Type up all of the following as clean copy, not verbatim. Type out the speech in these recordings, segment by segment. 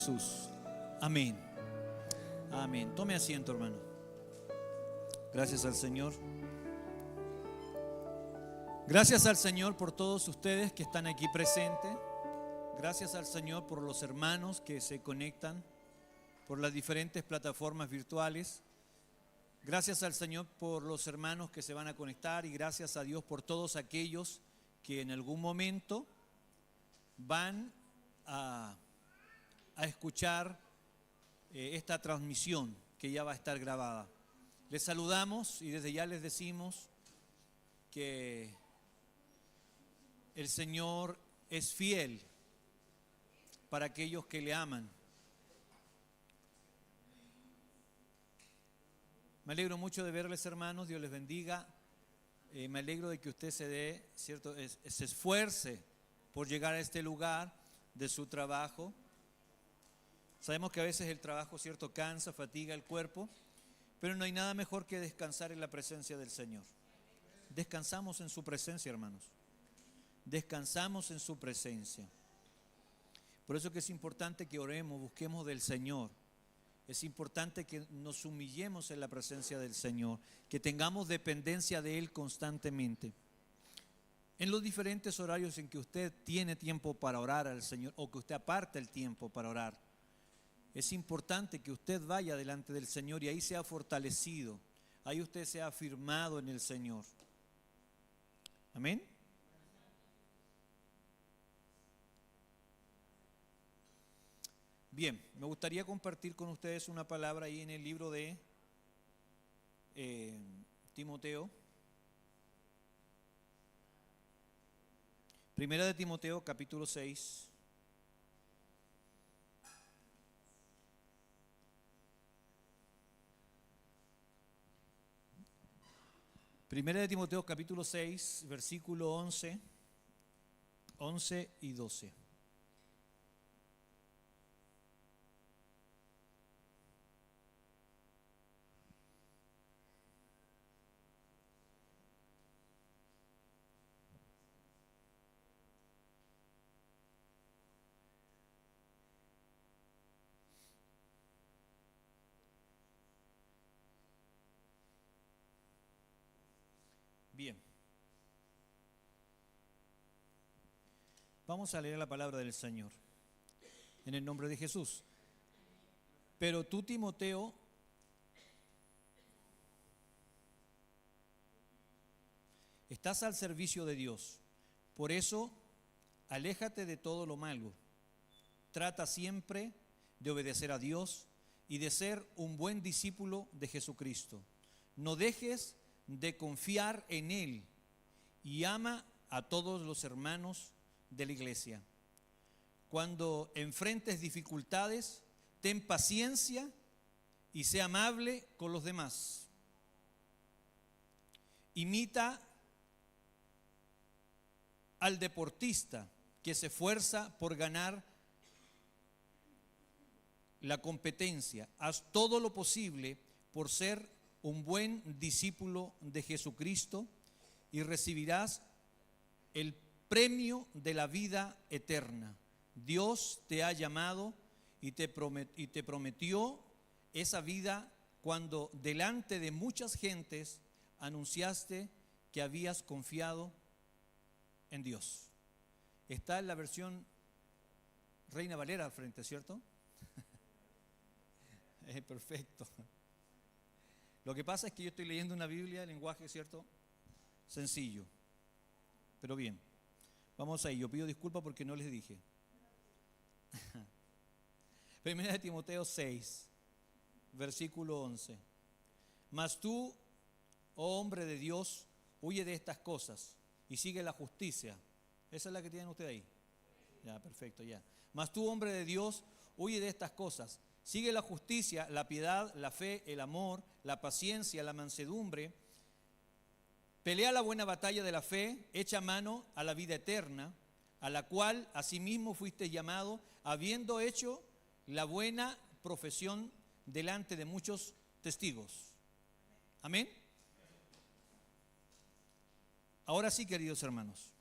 Jesús. Amén. Amén. Tome asiento, hermano. Gracias al Señor. Gracias al Señor por todos ustedes que están aquí presentes. Gracias al Señor por los hermanos que se conectan por las diferentes plataformas virtuales. Gracias al Señor por los hermanos que se van a conectar y gracias a Dios por todos aquellos que en algún momento van a escuchar esta transmisión que ya va a estar grabada. Les saludamos y desde ya les decimos que el Señor es fiel para aquellos que le aman. Me alegro mucho de verles, hermanos. Dios les bendiga. Me alegro de que usted se esfuerce por llegar a este lugar de su trabajo. Sabemos que a veces el trabajo, cansa, fatiga el cuerpo, pero no hay nada mejor que descansar en la presencia del Señor. Descansamos en su presencia, hermanos. Descansamos en su presencia. Por eso que es importante que oremos, busquemos del Señor. Es importante que nos humillemos en la presencia del Señor, que tengamos dependencia de Él constantemente. En los diferentes horarios en que usted tiene tiempo para orar al Señor o que usted aparta el tiempo para orar, es importante que usted vaya delante del Señor y ahí sea fortalecido, ahí usted sea afirmado en el Señor. Amén. Bien, me gustaría compartir con ustedes una palabra ahí en el libro de Timoteo. Primera de Timoteo, capítulo 6. Primera de Timoteo, capítulo 6, versículo 11 y 12. Bien, vamos a leer la palabra del Señor en el nombre de Jesús. Pero tú, Timoteo, estás al servicio de Dios. Por eso, aléjate de todo lo malo. Trata siempre de obedecer a Dios y de ser un buen discípulo de Jesucristo. No dejes de confiar en Él y ama a todos los hermanos de la iglesia. Cuando enfrentes dificultades, ten paciencia y sé amable con los demás. Imita al deportista que se esfuerza por ganar la competencia. Haz todo lo posible por ser un buen discípulo de Jesucristo y recibirás el premio de la vida eterna. Dios te ha llamado y te prometió esa vida cuando delante de muchas gentes anunciaste que habías confiado en Dios. Está en la versión Reina Valera al frente, ¿cierto? Perfecto. Lo que pasa es que yo estoy leyendo una Biblia, lenguaje, sencillo. Pero bien, vamos ahí. Yo pido disculpas porque no les dije. Primera de Timoteo 6, versículo 11. Mas tú, oh hombre de Dios, huye de estas cosas y sigue la justicia. Esa es la que tienen ustedes ahí. Ya, perfecto, ya. Mas tú, hombre de Dios, huye de estas cosas. Sigue la justicia, la piedad, la fe, el amor, la paciencia, la mansedumbre. Pelea la buena batalla de la fe, echa mano a la vida eterna, a la cual asimismo fuiste llamado, habiendo hecho la buena profesión delante de muchos testigos. Amén. Ahora sí, queridos hermanos.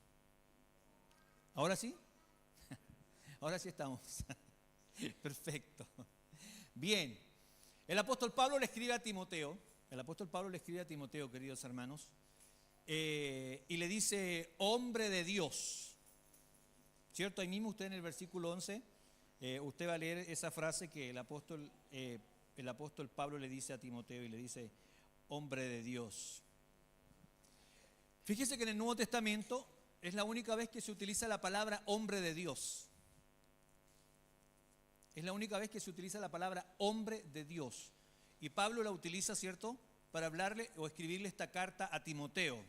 Ahora sí. Ahora sí estamos. Perfecto. Bien. El apóstol Pablo le escribe a Timoteo. El apóstol Pablo le escribe a Timoteo, queridos hermanos. Y le dice, hombre de Dios. ¿Cierto? Ahí mismo usted en el versículo 11, usted va a leer esa frase que el apóstol Pablo le dice a Timoteo y le dice, hombre de Dios. Fíjese que en el Nuevo Testamento es la única vez que se utiliza la palabra hombre de Dios. Es la única vez que se utiliza la palabra hombre de Dios. Y Pablo la utiliza, ¿cierto?, para hablarle o escribirle esta carta a Timoteo.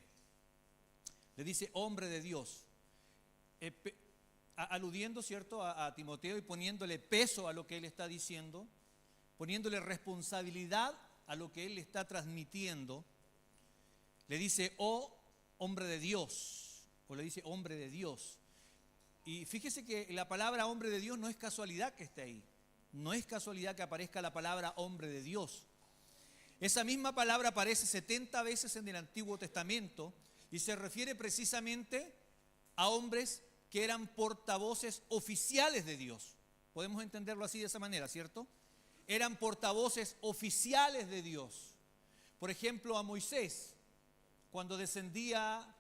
Le dice hombre de Dios, aludiendo, ¿cierto?, a Timoteo y poniéndole peso a lo que él está diciendo, poniéndole responsabilidad a lo que él le está transmitiendo. Le dice, oh hombre de Dios, o le dice hombre de Dios. Y fíjese que la palabra hombre de Dios no es casualidad que esté ahí. No es casualidad que aparezca la palabra hombre de Dios. Esa misma palabra aparece 70 veces en el Antiguo Testamento y se refiere precisamente a hombres que eran portavoces oficiales de Dios. Podemos entenderlo así de esa manera, ¿cierto? Eran portavoces oficiales de Dios. Por ejemplo, a Moisés, cuando descendía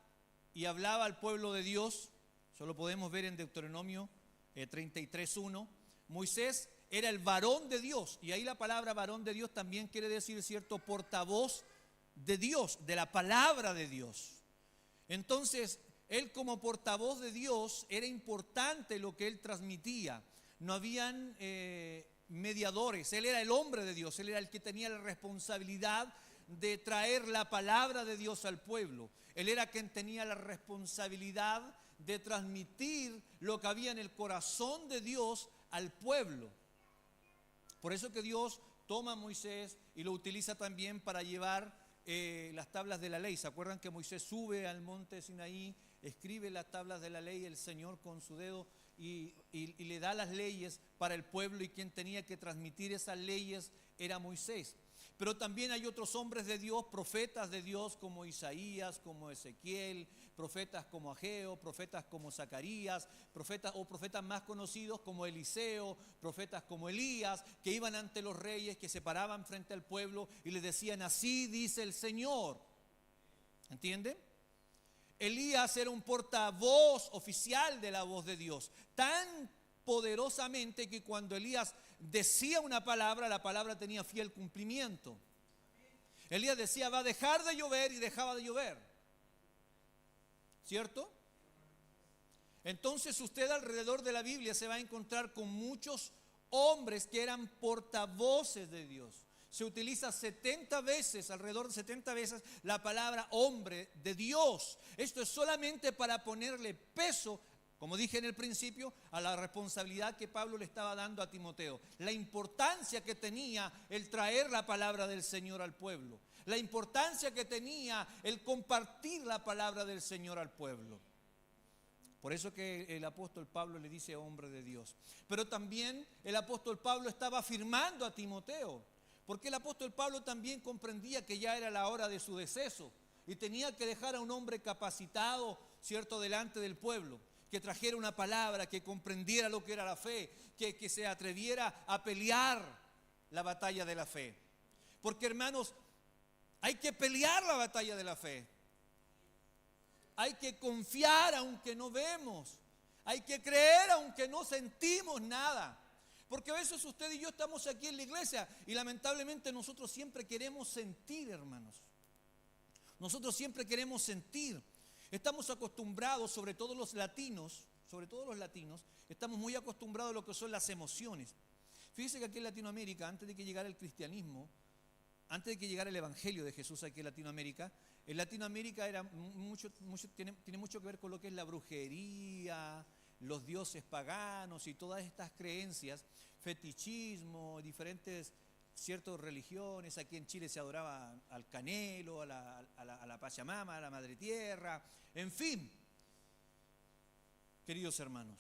y hablaba al pueblo de Dios, eso lo podemos ver en Deuteronomio 33:1. Moisés era el varón de Dios, y ahí la palabra varón de Dios también quiere decir, cierto, portavoz de Dios, de la palabra de Dios. Entonces, él como portavoz de Dios era importante lo que él transmitía. No habían mediadores, él era el hombre de Dios, él era el que tenía la responsabilidad de traer la palabra de Dios al pueblo. Él era quien tenía la responsabilidad de transmitir lo que había en el corazón de Dios al pueblo. Por eso que Dios toma a Moisés y lo utiliza también para llevar las tablas de la ley. ¿Se acuerdan que Moisés sube al monte Sinaí, escribe las tablas de la ley, el Señor con su dedo y le da las leyes para el pueblo, y quien tenía que transmitir esas leyes era Moisés? Pero también hay otros hombres de Dios, profetas de Dios como Isaías, como Ezequiel, profetas como Ageo, profetas como Zacarías, profetas más conocidos como Eliseo, profetas como Elías, que iban ante los reyes, que se paraban frente al pueblo y les decían, así dice el Señor. ¿Entienden? Elías era un portavoz oficial de la voz de Dios, tan poderosamente que cuando Elías decía una palabra, la palabra tenía fiel cumplimiento. Elías decía, va a dejar de llover, y dejaba de llover. ¿Cierto? Entonces usted alrededor de la Biblia se va a encontrar con muchos hombres que eran portavoces de Dios. Se utiliza 70 veces, alrededor de 70 veces, la palabra hombre de Dios. Esto es solamente para ponerle peso, como dije en el principio, a la responsabilidad que Pablo le estaba dando a Timoteo. La importancia que tenía el traer la palabra del Señor al pueblo. La importancia que tenía el compartir la palabra del Señor al pueblo. Por eso que el apóstol Pablo le dice hombre de Dios. Pero también el apóstol Pablo estaba afirmando a Timoteo, porque el apóstol Pablo también comprendía que ya era la hora de su deceso y tenía que dejar a un hombre capacitado, ¿cierto?, delante del pueblo, que trajera una palabra, que comprendiera lo que era la fe, que se atreviera a pelear la batalla de la fe. Porque, hermanos, hay que pelear la batalla de la fe. Hay que confiar aunque no vemos. Hay que creer aunque no sentimos nada. Porque a veces usted y yo estamos aquí en la iglesia y lamentablemente nosotros siempre queremos sentir, hermanos. Nosotros siempre queremos sentir. Estamos acostumbrados, sobre todo los latinos, estamos muy acostumbrados a lo que son las emociones. Fíjese que aquí en Latinoamérica, antes de que llegara el cristianismo, antes de que llegara el evangelio de Jesús aquí en Latinoamérica era tiene mucho que ver con lo que es la brujería, los dioses paganos y todas estas creencias, fetichismo, diferentes ciertas religiones. Aquí en Chile se adoraba al Canelo, a la Pachamama, a la Madre Tierra, en fin, queridos hermanos.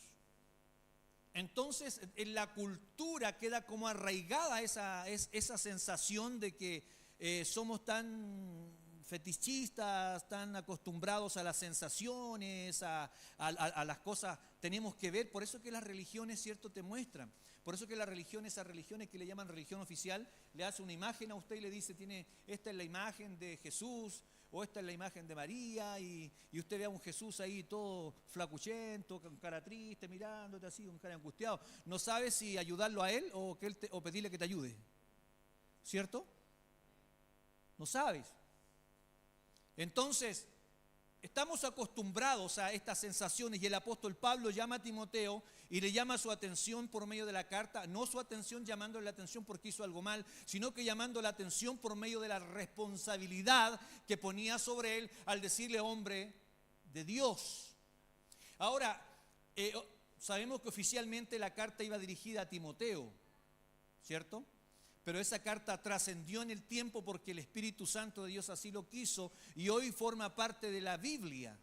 Entonces en la cultura queda como arraigada esa sensación de que somos tan fetichistas, tan acostumbrados a las sensaciones, a las cosas, tenemos que ver. Por eso que las religiones, ¿cierto?, te muestran. Por eso que la religión, esas religiones que le llaman religión oficial, le hace una imagen a usted y le dice, esta es la imagen de Jesús, o esta es la imagen de María, y usted ve a un Jesús ahí todo flacuchento, con cara triste, mirándote así, con cara angustiado. No sabe si ayudarlo a él o pedirle que te ayude, ¿cierto? No sabes. Entonces, estamos acostumbrados a estas sensaciones y el apóstol Pablo llama a Timoteo y le llama su atención por medio de la carta, no su atención llamándole la atención porque hizo algo mal, sino que llamando la atención por medio de la responsabilidad que ponía sobre él al decirle hombre de Dios. Ahora, sabemos que oficialmente la carta iba dirigida a Timoteo, ¿cierto? Pero esa carta trascendió en el tiempo porque el Espíritu Santo de Dios así lo quiso y hoy forma parte de la Biblia.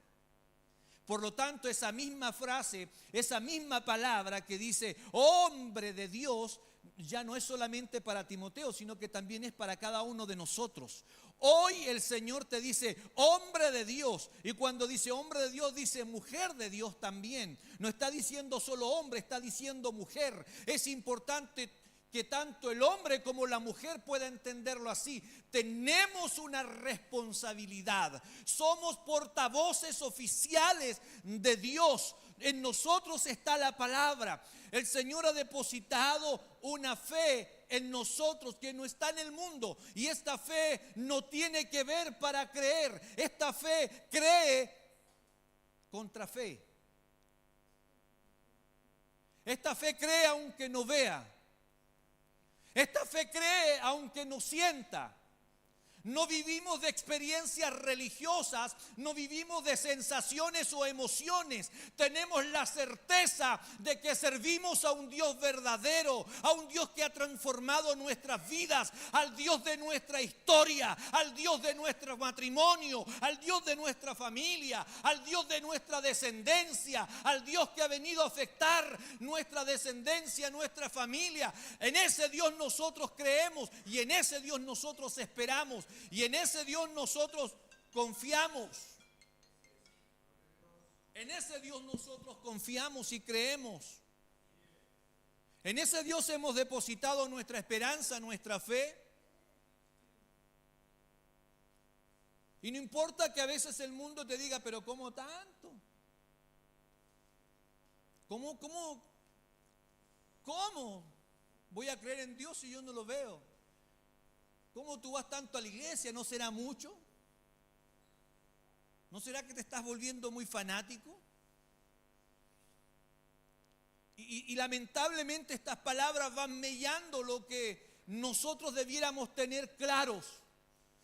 Por lo tanto, esa misma frase, esa misma palabra que dice hombre de Dios, ya no es solamente para Timoteo, sino que también es para cada uno de nosotros. Hoy el Señor te dice hombre de Dios, y cuando dice hombre de Dios dice mujer de Dios también. No está diciendo solo hombre, está diciendo mujer. Es importante que tanto el hombre como la mujer pueda entenderlo así. Tenemos una responsabilidad. Somos portavoces oficiales de Dios. En nosotros está la palabra. El Señor ha depositado una fe en nosotros que no está en el mundo. Y esta fe no tiene que ver para creer. Esta fe cree contra fe. Esta fe cree aunque no vea. Esta fe cree aunque no sienta. No vivimos de experiencias religiosas, no vivimos de sensaciones o emociones. Tenemos la certeza de que servimos a un Dios verdadero, a un Dios que ha transformado nuestras vidas, al Dios de nuestra historia, al Dios de nuestro matrimonio, al Dios de nuestra familia, al Dios de nuestra descendencia, al Dios que ha venido a afectar nuestra descendencia, nuestra familia. En ese Dios nosotros creemos y en ese Dios nosotros esperamos. Y en ese Dios nosotros confiamos. En ese Dios nosotros confiamos y creemos. En ese Dios hemos depositado nuestra esperanza, nuestra fe. Y no importa que a veces el mundo te diga, pero ¿cómo tanto? ¿Cómo voy a creer en Dios si yo no lo veo? ¿Cómo tú vas tanto a la iglesia? ¿No será mucho? ¿No será que te estás volviendo muy fanático? Y lamentablemente estas palabras van mellando lo que nosotros debiéramos tener claros.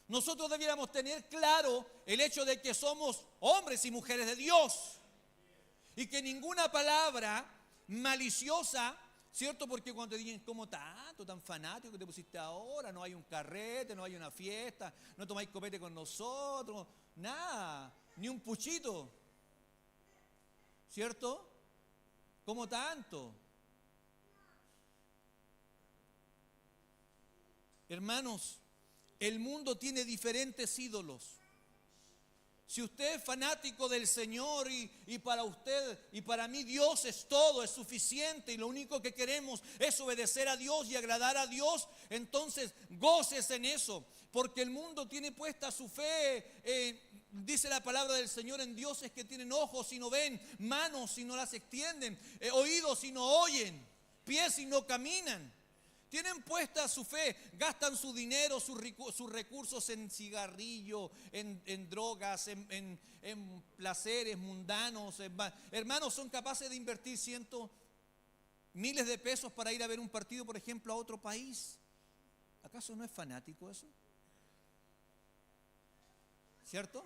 Nosotros debiéramos tener claro el hecho de que somos hombres y mujeres de Dios. Y que ninguna palabra maliciosa, ¿cierto? Porque cuando te dicen, ¿cómo tanto, tan fanático que te pusiste ahora? No hay un carrete, no hay una fiesta, no tomáis copete con nosotros, nada, ni un puchito, ¿cierto? ¿Cómo tanto? Hermanos, el mundo tiene diferentes ídolos. Si usted es fanático del Señor y para usted y para mí Dios es todo, es suficiente y lo único que queremos es obedecer a Dios y agradar a Dios, entonces goces en eso, porque el mundo tiene puesta su fe, dice la palabra del Señor, en dioses que tienen ojos y no ven, manos y no las extienden, oídos y no oyen, pies y no caminan. Tienen puesta su fe, gastan su dinero, sus recursos en cigarrillo, en drogas, en placeres mundanos. Hermanos, son capaces de invertir miles de pesos para ir a ver un partido, por ejemplo, a otro país. ¿Acaso no es fanático eso? ¿Cierto?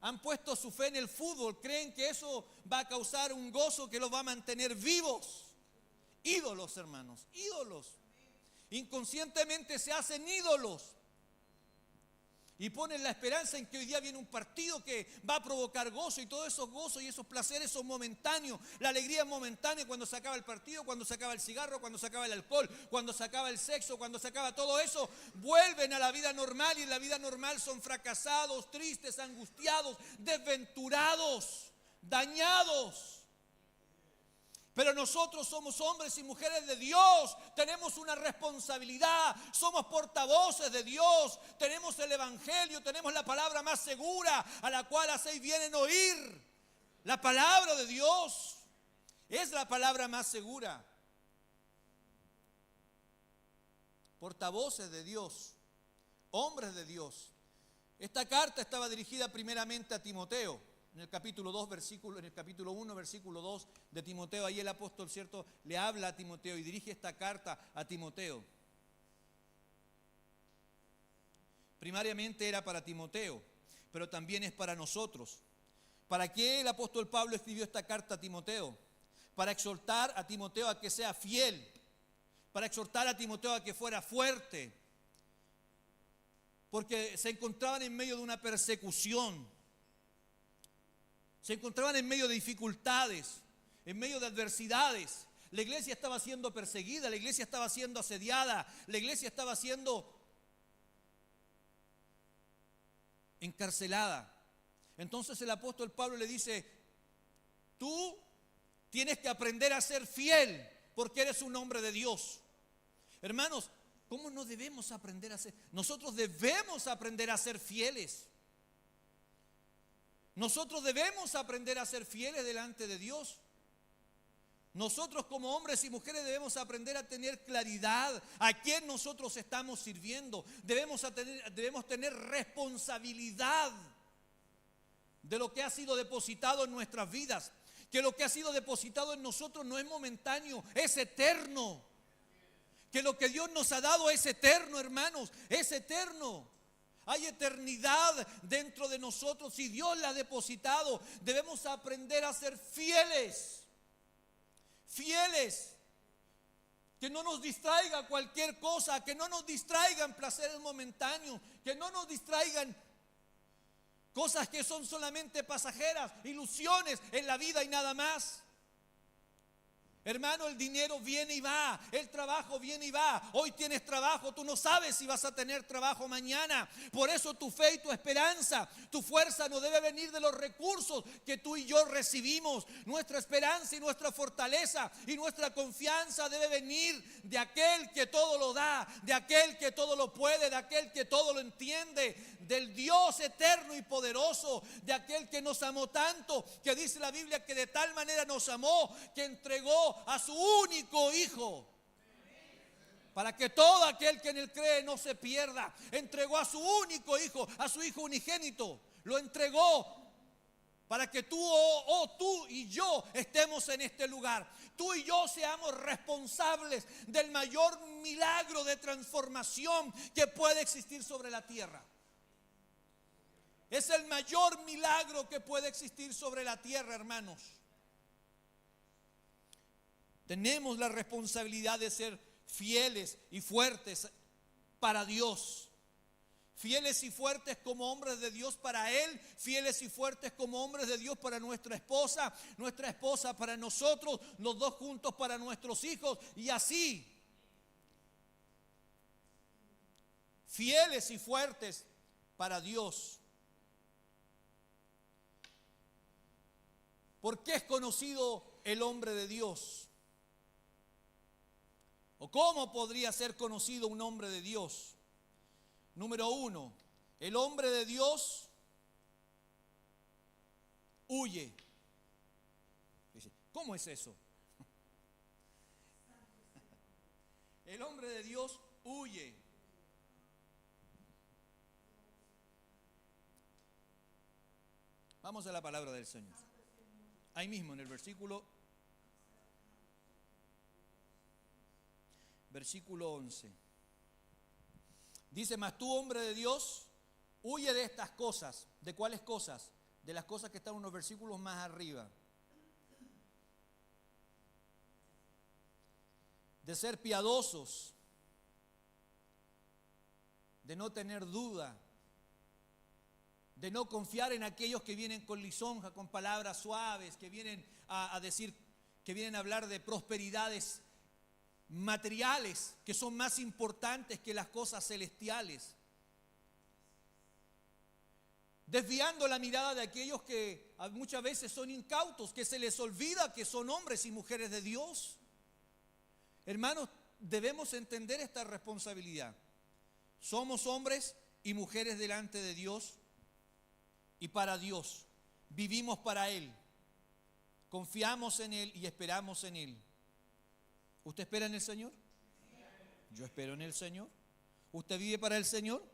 Han puesto su fe en el fútbol, creen que eso va a causar un gozo que los va a mantener vivos. Ídolos, hermanos, ídolos. Inconscientemente se hacen ídolos. Y ponen la esperanza en que hoy día viene un partido que va a provocar gozo, y todos esos gozos y esos placeres son momentáneos. La alegría es momentánea cuando se acaba el partido, cuando se acaba el cigarro, cuando se acaba el alcohol, cuando se acaba el sexo, cuando se acaba todo eso. Vuelven a la vida normal, y en la vida normal son fracasados, tristes, angustiados, desventurados, dañados. Pero nosotros somos hombres y mujeres de Dios, tenemos una responsabilidad, somos portavoces de Dios, tenemos el Evangelio, tenemos la palabra más segura a la cual hacéis bien en oír. La palabra de Dios es la palabra más segura. Portavoces de Dios, hombres de Dios. Esta carta estaba dirigida primeramente a Timoteo. En el capítulo 1, versículo 2 de Timoteo, ahí el apóstol, ¿cierto?, le habla a Timoteo y dirige esta carta a Timoteo. Primariamente era para Timoteo, pero también es para nosotros. ¿Para qué el apóstol Pablo escribió esta carta a Timoteo? Para exhortar a Timoteo a que sea fiel, para exhortar a Timoteo a que fuera fuerte, porque se encontraban en medio de una persecución. Se encontraban en medio de dificultades, en medio de adversidades. La iglesia estaba siendo perseguida, la iglesia estaba siendo asediada, la iglesia estaba siendo encarcelada. Entonces el apóstol Pablo le dice: tú tienes que aprender a ser fiel porque eres un hombre de Dios. Hermanos, ¿cómo no debemos aprender a ser? Nosotros debemos aprender a ser fieles. Nosotros debemos aprender a ser fieles delante de Dios. Nosotros como hombres y mujeres debemos aprender a tener claridad a quién nosotros estamos sirviendo. Debemos tener responsabilidad de lo que ha sido depositado en nuestras vidas. Que lo que ha sido depositado en nosotros no es momentáneo, es eterno. Que lo que Dios nos ha dado es eterno, hermanos, es eterno. Hay eternidad dentro de nosotros. Si Dios la ha depositado, debemos aprender a ser fieles. Fieles. Que no nos distraiga cualquier cosa, que no nos distraigan placeres momentáneos, que no nos distraigan cosas que son solamente pasajeras, ilusiones en la vida y nada más. Hermano, el dinero viene y va, el trabajo viene y va. Hoy tienes trabajo, tú no sabes si vas a tener trabajo mañana. Por eso tu fe y tu esperanza, tu fuerza no debe venir de los recursos que tú y yo recibimos. Nuestra esperanza y nuestra fortaleza y nuestra confianza debe venir de aquel que todo lo da, de aquel que todo lo puede, de aquel que todo lo entiende, del Dios eterno y poderoso, de aquel que nos amó tanto, que dice la Biblia que de tal manera nos amó que entregó a su único Hijo, para que todo aquel que en él cree no se pierda. Entregó a su único Hijo, a su Hijo unigénito, lo entregó para que tú y yo estemos en este lugar. Tú y yo seamos responsables del mayor milagro de transformación que puede existir sobre la tierra. Es el mayor milagro que puede existir sobre la tierra, hermanos. Tenemos la responsabilidad de ser fieles y fuertes para Dios. Fieles y fuertes como hombres de Dios para Él, fieles y fuertes como hombres de Dios para nuestra esposa para nosotros, los dos juntos para nuestros hijos, y así. Fieles y fuertes para Dios. ¿Por qué es conocido el hombre de Dios? ¿O cómo podría ser conocido un hombre de Dios? Número 1, el hombre de Dios huye. ¿Cómo es eso? El hombre de Dios huye. Vamos a la palabra del Señor. Ahí mismo en el versículo 11. Dice: mas tú, hombre de Dios, huye de estas cosas. ¿De cuáles cosas? De las cosas que están unos versículos más arriba. De ser piadosos, de no tener duda, de no confiar en aquellos que vienen con lisonja, con palabras suaves, que vienen a decir, que vienen a hablar de prosperidades materiales que son más importantes que las cosas celestiales. Desviando la mirada de aquellos que muchas veces son incautos, que se les olvida que son hombres y mujeres de Dios. Hermanos, debemos entender esta responsabilidad. Somos hombres y mujeres delante de Dios y para Dios. Vivimos para Él. Confiamos en Él y esperamos en Él. ¿Usted espera en el Señor? Yo espero en el Señor. ¿Usted vive para el Señor?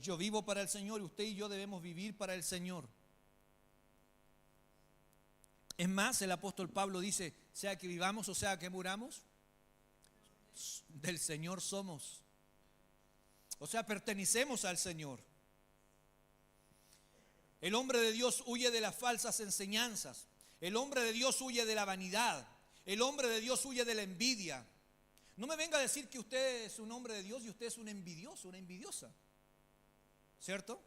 Yo vivo para el Señor y usted y yo debemos vivir para el Señor. Es más, el apóstol Pablo dice, sea que vivamos o sea que muramos, del Señor somos. O sea, pertenecemos al Señor. El hombre de Dios huye de las falsas enseñanzas. El hombre de Dios huye de la vanidad. El hombre de Dios huye de la envidia. No me venga a decir que usted es un hombre de Dios y usted es un envidioso, una envidiosa. ¿Cierto?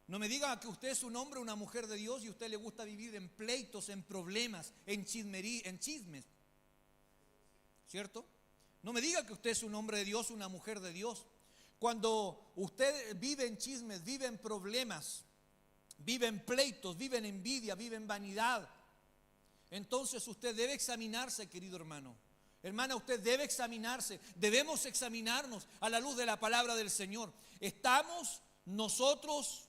No me diga que usted es un hombre o una mujer de Dios y a usted le gusta vivir en pleitos, en problemas, en chismería, en chismes. ¿Cierto? No me diga que usted es un hombre de Dios o una mujer de Dios. Cuando usted vive en chismes, vive en problemas, vive en pleitos, vive en envidia, vive en vanidad, entonces usted debe examinarse, querido hermano. Hermana, usted debe examinarse. Debemos examinarnos a la luz de la palabra del Señor. ¿Estamos nosotros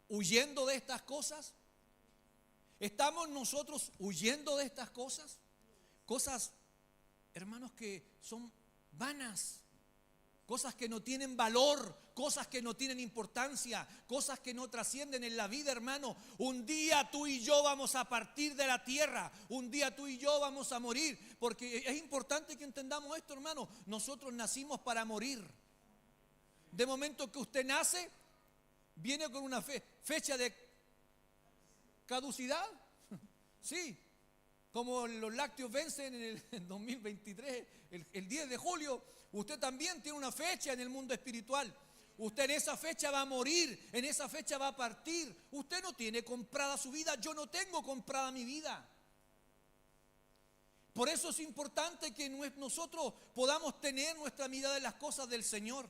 huyendo de estas cosas? ¿Estamos nosotros huyendo de estas cosas? Cosas, hermanos, que son vanas. Cosas que no tienen valor, cosas que no tienen importancia, cosas que no trascienden en la vida, hermano. Un día tú y yo vamos a partir de la tierra, un día tú y yo vamos a morir, porque es importante que entendamos esto, hermano. Nosotros nacimos para morir. De momento que usted nace, viene con una fecha de caducidad. Sí, como los lácteos vencen en el 2023, el 10 de julio, usted también tiene una fecha en el mundo espiritual. Usted en esa fecha va a morir, en esa fecha va a partir. Usted no tiene comprada su vida, yo no tengo comprada mi vida. Por eso es importante que nosotros podamos tener nuestra mirada en las cosas del Señor.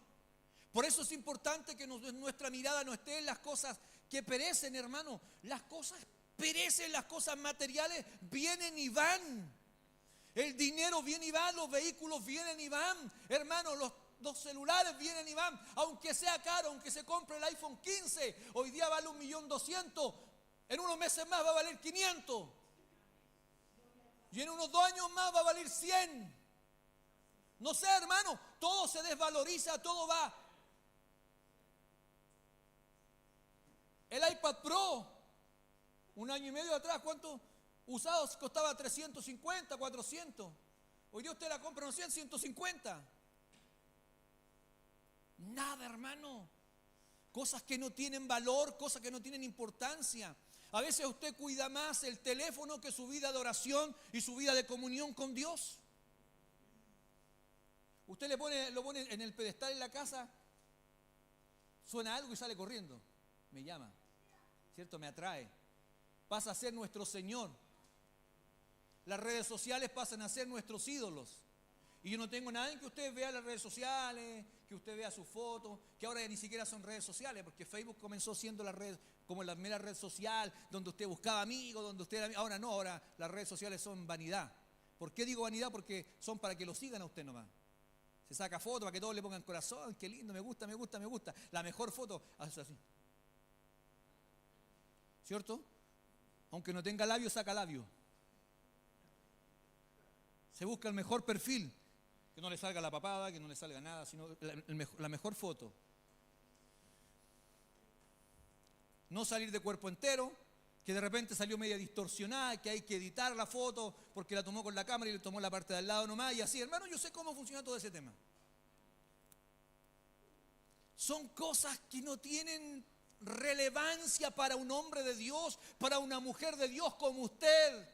Por eso es importante que nuestra mirada no esté en las cosas que perecen, hermano. Las cosas perecen, las cosas materiales vienen y van. El dinero viene y va, los vehículos vienen y van. Hermano, los celulares vienen y van. Aunque sea caro, aunque se compre el iPhone 15, hoy día vale 1.200.000. En unos meses más va a valer 500. Y en unos 2 años más va a valer 100. No sé, hermano, todo se desvaloriza, todo va. El iPad Pro, 1 año y medio atrás, ¿cuánto? Usados costaba 350, 400. Hoy día usted la compra en 150. Nada, hermano. Cosas que no tienen valor, cosas que no tienen importancia. A veces usted cuida más el teléfono que su vida de oración y su vida de comunión con Dios. Usted lo pone en el pedestal en la casa, suena algo y sale corriendo. Me llama, ¿cierto? Me atrae. Pasa a ser nuestro Señor. Las redes sociales pasan a ser nuestros ídolos. Y yo no tengo nada en que usted vea las redes sociales, que usted vea sus fotos, que ahora ya ni siquiera son redes sociales, porque Facebook comenzó siendo la red, como la mera red social, donde usted buscaba amigos, donde usted era, ahora no, ahora las redes sociales son vanidad. ¿Por qué digo vanidad? Porque son para que lo sigan a usted nomás. Se saca fotos para que todos le pongan corazón, qué lindo, me gusta, me gusta, me gusta. La mejor foto, hace así. ¿Cierto? Aunque no tenga labio, saca labio. Se busca el mejor perfil, que no le salga la papada, que no le salga nada, sino la mejor foto. No salir de cuerpo entero, que de repente salió media distorsionada, que hay que editar la foto porque la tomó con la cámara y le tomó la parte de al lado nomás, y así, hermano, yo sé cómo funciona todo ese tema. Son cosas que no tienen relevancia para un hombre de Dios, para una mujer de Dios como usted.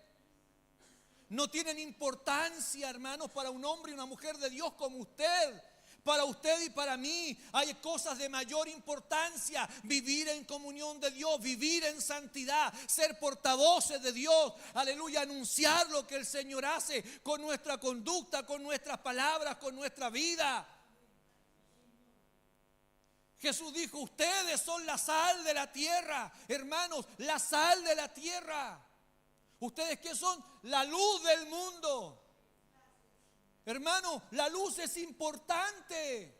No tienen importancia, hermanos, para un hombre y una mujer de Dios como usted. Para usted y para mí hay cosas de mayor importancia: vivir en comunión de Dios, vivir en santidad, ser portavoces de Dios, aleluya, anunciar lo que el Señor hace con nuestra conducta, con nuestras palabras, con nuestra vida. Jesús dijo: ustedes son la sal de la tierra. Hermanos, la sal de la tierra. ¿Ustedes qué son? La luz del mundo. Hermano, la luz es importante.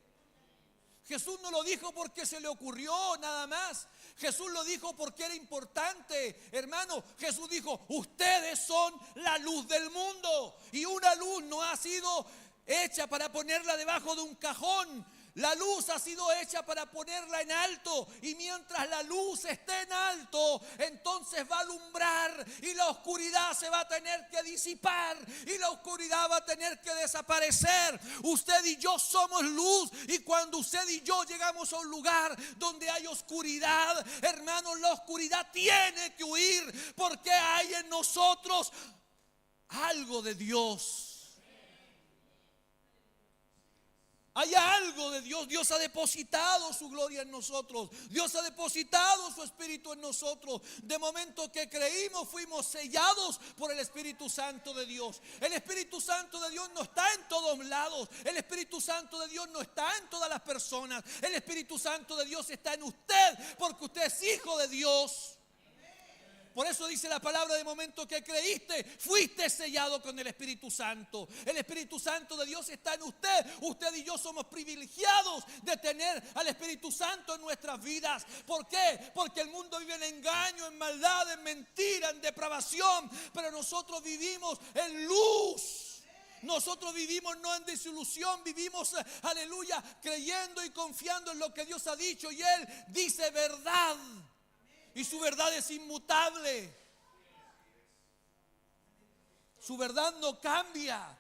Jesús no lo dijo porque se le ocurrió nada más. Jesús lo dijo porque era importante. Hermano, Jesús dijo: ustedes son la luz del mundo. Y una luz no ha sido hecha para ponerla debajo de un cajón. La luz ha sido hecha para ponerla en alto. Y mientras la luz esté en alto, entonces va a alumbrar y la oscuridad se va a tener que disipar y la oscuridad va a tener que desaparecer. Usted y yo somos luz, y cuando usted y yo llegamos a un lugar donde hay oscuridad, hermanos, la oscuridad tiene que huir, porque hay en nosotros algo de Dios. Hay algo de Dios. Dios ha depositado su gloria en nosotros. Dios ha depositado su Espíritu en nosotros. De momento que creímos, fuimos sellados por el Espíritu Santo de Dios. El Espíritu Santo de Dios no está en todos lados. El Espíritu Santo de Dios no está en todas las personas. El Espíritu Santo de Dios está en usted, porque usted es hijo de Dios. Por eso dice la palabra: de momento que creíste, fuiste sellado con el Espíritu Santo. El Espíritu Santo de Dios está en usted. Usted y yo somos privilegiados de tener al Espíritu Santo en nuestras vidas. ¿Por qué? Porque el mundo vive en engaño, en maldad, en mentira, en depravación. Pero nosotros vivimos en luz. Nosotros vivimos no en desilusión, vivimos, aleluya, creyendo y confiando en lo que Dios ha dicho. Y Él dice verdad. Y su verdad es inmutable. Su verdad no cambia.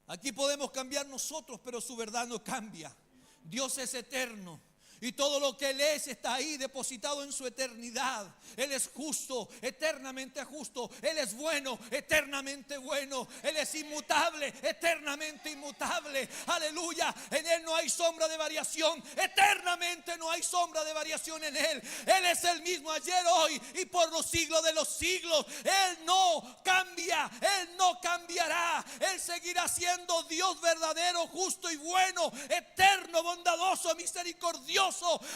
Aquí podemos cambiar nosotros, pero su verdad no cambia. Dios es eterno. Y todo lo que Él es está ahí depositado en su eternidad. Él es justo, eternamente justo. Él es bueno, eternamente bueno. Él es inmutable, eternamente inmutable. Aleluya. En Él no hay sombra de variación. Eternamente no hay sombra de variación en Él. Él es el mismo ayer, hoy y por los siglos de los siglos. Él no cambia. Él no cambiará. Él seguirá siendo Dios verdadero, justo y bueno, eterno, bondadoso, misericordioso.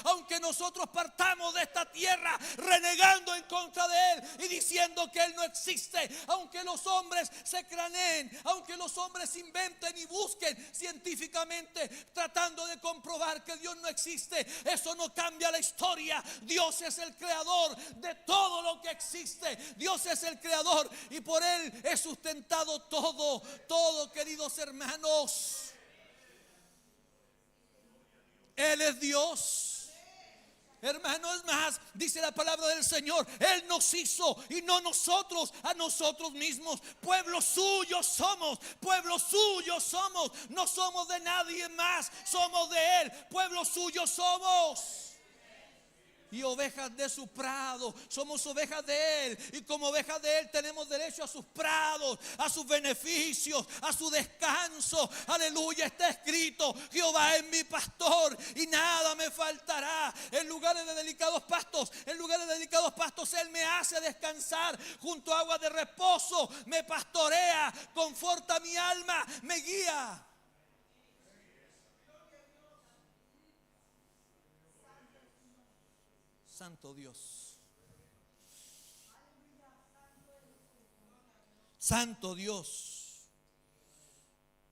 Aunque nosotros partamos de esta tierra renegando en contra de Él y diciendo que Él no existe, aunque los hombres se craneen, aunque los hombres inventen y busquen científicamente tratando de comprobar que Dios no existe, eso no cambia la historia. Dios es el creador de todo lo que existe. Dios es el creador y por Él es sustentado todo, queridos hermanos. Él es Dios. Hermano, es más, dice la palabra del Señor: Él nos hizo y no nosotros a nosotros mismos. Pueblo suyo somos, pueblo suyo somos. No somos de nadie más, somos de Él. Pueblo suyo somos. Y ovejas de su prado. Somos ovejas de Él. Y como ovejas de Él tenemos derecho a sus prados, a sus beneficios, a su descanso. Aleluya, está escrito: Jehová es mi pastor y nada me faltará. En lugares de delicados pastos, Él me hace descansar. Junto a aguas de reposo me pastorea, conforta mi alma, me guía. Santo Dios. Santo Dios.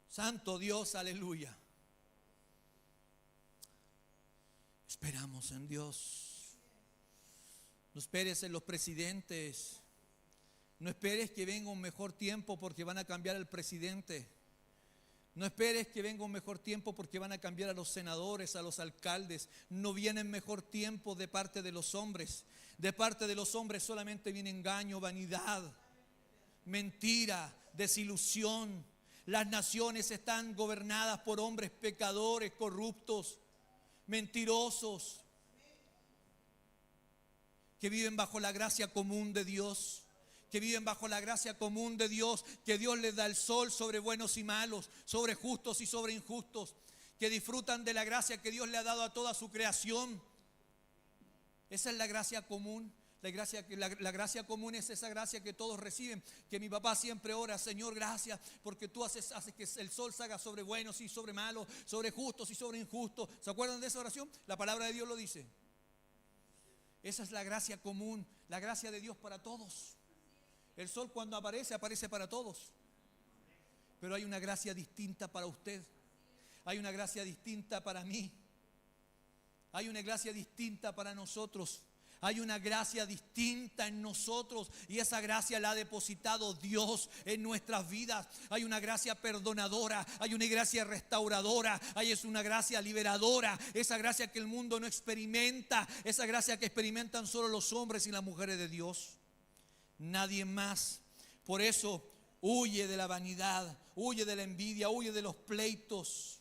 Santo Dios, aleluya. Esperamos en Dios. No esperes en los presidentes. No esperes que venga un mejor tiempo porque van a cambiar el presidente. No esperes que venga un mejor tiempo porque van a cambiar a los senadores, a los alcaldes. No viene mejor tiempo de parte de los hombres. De parte de los hombres solamente viene engaño, vanidad, mentira, desilusión. Las naciones están gobernadas por hombres pecadores, corruptos, mentirosos, que viven bajo la gracia común de Dios, que viven bajo la gracia común de Dios, que Dios les da el sol sobre buenos y malos, sobre justos y sobre injustos, que disfrutan de la gracia que Dios le ha dado a toda su creación. Esa es la gracia común. La gracia común es esa gracia que todos reciben, que mi papá siempre ora: Señor, gracias porque tú haces que el sol salga sobre buenos y sobre malos, sobre justos y sobre injustos. ¿Se acuerdan de esa oración? La palabra de Dios lo dice. Esa es la gracia común, la gracia de Dios para todos. El sol cuando aparece, aparece para todos. Pero hay una gracia distinta para usted. Hay una gracia distinta para mí. Hay una gracia distinta para nosotros. Hay una gracia distinta en nosotros y esa gracia la ha depositado Dios en nuestras vidas. Hay una gracia perdonadora, hay una gracia restauradora, hay una gracia liberadora, esa gracia que el mundo no experimenta, esa gracia que experimentan solo los hombres y las mujeres de Dios. Nadie más. Por eso huye de la vanidad, huye de la envidia, huye de los pleitos,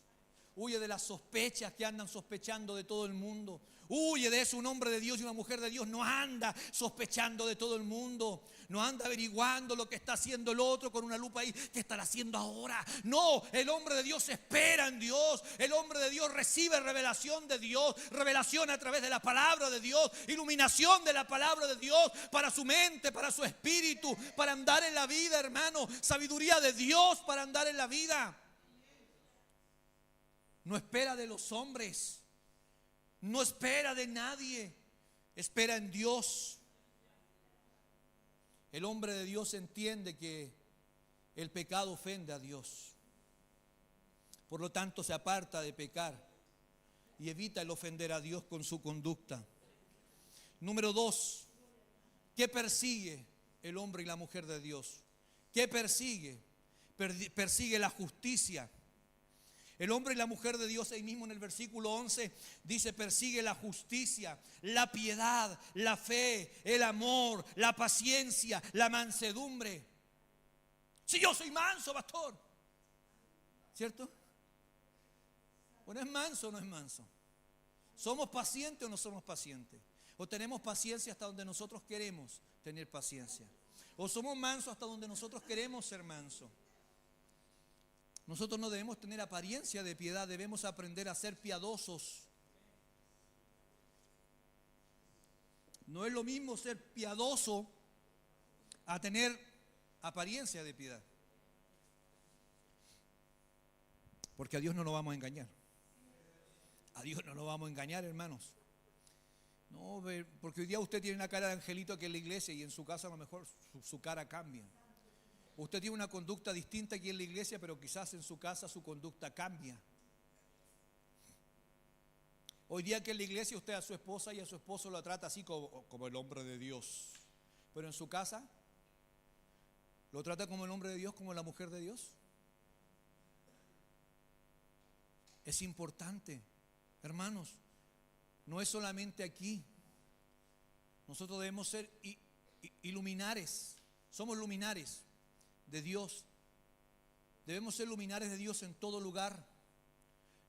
huye de las sospechas que andan sospechando de todo el mundo. Huye de eso. Un hombre de Dios y una mujer de Dios no anda sospechando de todo el mundo. No anda averiguando lo que está haciendo el otro con una lupa ahí. ¿Qué estará haciendo ahora? No, el hombre de Dios espera en Dios. El hombre de Dios recibe revelación de Dios. Revelación a través de la palabra de Dios. Iluminación de la palabra de Dios para su mente, para su espíritu, para andar en la vida, hermano. Sabiduría de Dios para andar en la vida. No espera de los hombres. No espera de nadie, espera en Dios. El hombre de Dios entiende que el pecado ofende a Dios. Por lo tanto, se aparta de pecar y evita el ofender a Dios con su conducta. Número 2, ¿qué persigue el hombre y la mujer de Dios? ¿Qué persigue? Persigue la justicia. El hombre y la mujer de Dios, ahí mismo en el versículo 11, dice: persigue la justicia, la piedad, la fe, el amor, la paciencia, la mansedumbre. Si yo soy manso, pastor, ¿cierto? ¿O no es manso o no es manso? ¿Somos pacientes o no somos pacientes? ¿O tenemos paciencia hasta donde nosotros queremos tener paciencia? ¿O somos mansos hasta donde nosotros queremos ser mansos? Nosotros no debemos tener apariencia de piedad, debemos aprender a ser piadosos. No es lo mismo ser piadoso a tener apariencia de piedad. Porque a Dios no lo vamos a engañar. A Dios no lo vamos a engañar, hermanos. No, porque hoy día usted tiene una cara de angelito aquí en la iglesia y en su casa a lo mejor su cara cambia. Usted tiene una conducta distinta aquí en la iglesia, pero quizás en su casa su conducta cambia. Hoy día que en la iglesia usted a su esposa y a su esposo lo trata así como el hombre de Dios. Pero en su casa lo trata como el hombre de Dios, como la mujer de Dios. Es importante, hermanos. No es solamente aquí. Nosotros debemos ser iluminares. Somos luminares de Dios. Debemos ser luminares de Dios en todo lugar.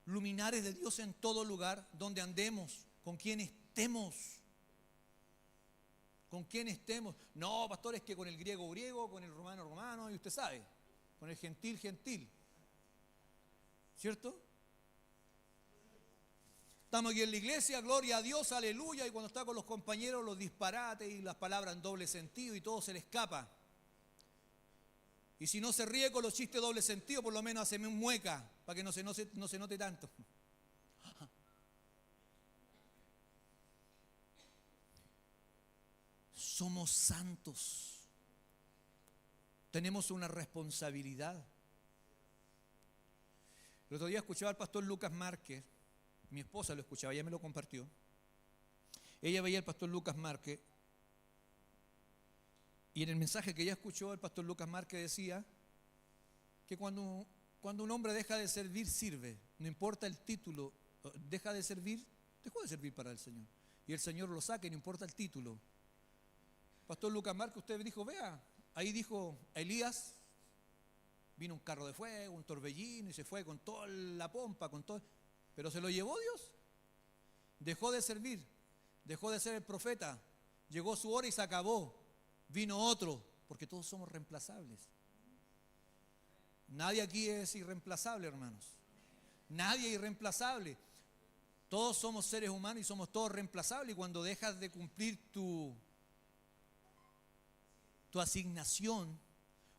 Luminares de Dios en todo lugar donde andemos, con quien estemos. Con quien estemos. No, pastor, es que con el griego, griego, con el romano, romano, y usted sabe, con el gentil, gentil. ¿Cierto? Estamos aquí en la iglesia, gloria a Dios, aleluya, y cuando está con los compañeros los disparates y las palabras en doble sentido y todo se le escapa. Y si no se ríe con los chistes de doble sentido, por lo menos haceme un mueca para que no se note tanto. Somos santos. Tenemos una responsabilidad. El otro día escuchaba al pastor Lucas Márquez. Mi esposa lo escuchaba, ella me lo compartió. Ella veía al pastor Lucas Márquez y en el mensaje que ella escuchó, el pastor Lucas Márquez decía que cuando un hombre deja de servir, sirve. No importa el título, deja de servir, dejó de servir para el Señor. Y el Señor lo saca y no importa el título. Pastor Lucas Márquez, usted dijo, vea, ahí dijo Elías, vino un carro de fuego, un torbellino y se fue con toda la pompa, con todo. Pero se lo llevó Dios. Dejó de servir, dejó de ser el profeta. Llegó su hora y se acabó. Vino otro porque todos somos reemplazables. Nadie aquí es irreemplazable, hermanos. Nadie es irreemplazable. Todos somos seres humanos y somos todos reemplazables. Y cuando dejas de cumplir tu asignación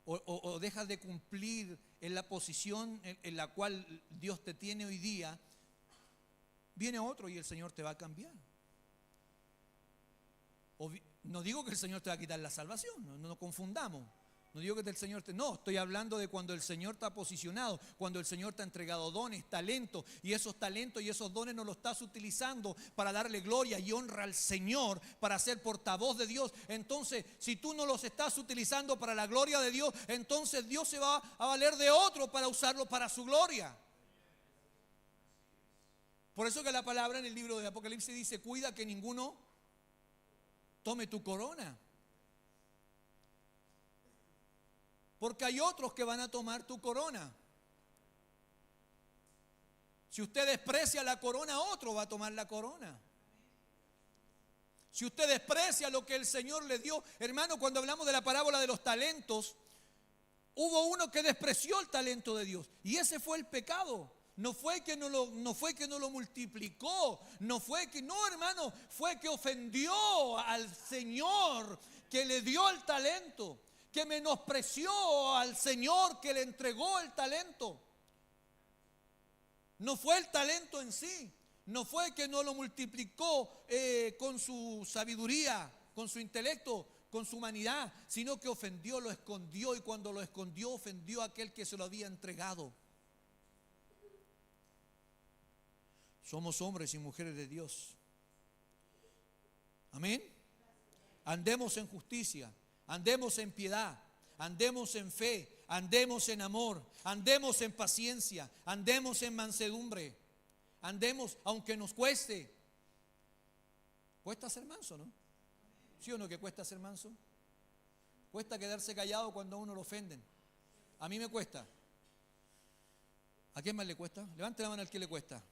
o dejas de cumplir en la posición en la cual Dios te tiene hoy día, viene otro y el Señor te va a cambiar. No digo que el Señor te va a quitar la salvación, no nos confundamos. No digo que el Señor no, estoy hablando de cuando el Señor te ha posicionado, cuando el Señor te ha entregado dones, talentos, y esos talentos y esos dones no los estás utilizando para darle gloria y honra al Señor, para ser portavoz de Dios. Entonces, si tú no los estás utilizando para la gloria de Dios, entonces Dios se va a valer de otro para usarlo para su gloria. Por eso que la palabra en el libro de Apocalipsis dice: cuida que ninguno tome tu corona. Porque hay otros que van a tomar tu corona. Si usted desprecia la corona, otro va a tomar la corona. Si usted desprecia lo que el Señor le dio, hermano, cuando hablamos de la parábola de los talentos, hubo uno que despreció el talento de Dios, y ese fue el pecado. No fue que no lo multiplicó, hermano, fue que ofendió al Señor que le dio el talento, que menospreció al Señor que le entregó el talento. No fue el talento en sí, no fue que no lo multiplicó con su sabiduría, con su intelecto, con su humanidad, sino que ofendió, lo escondió, y cuando lo escondió, ofendió a aquel que se lo había entregado. Somos hombres y mujeres de Dios. Amén. Andemos en justicia, andemos en piedad, andemos en fe, andemos en amor, andemos en paciencia, andemos en mansedumbre, andemos aunque nos cueste. Cuesta ser manso, ¿no? ¿Sí o no que cuesta ser manso? Cuesta quedarse callado cuando a uno lo ofenden. A mí me cuesta. ¿A quién más le cuesta? Levante la mano al que le cuesta.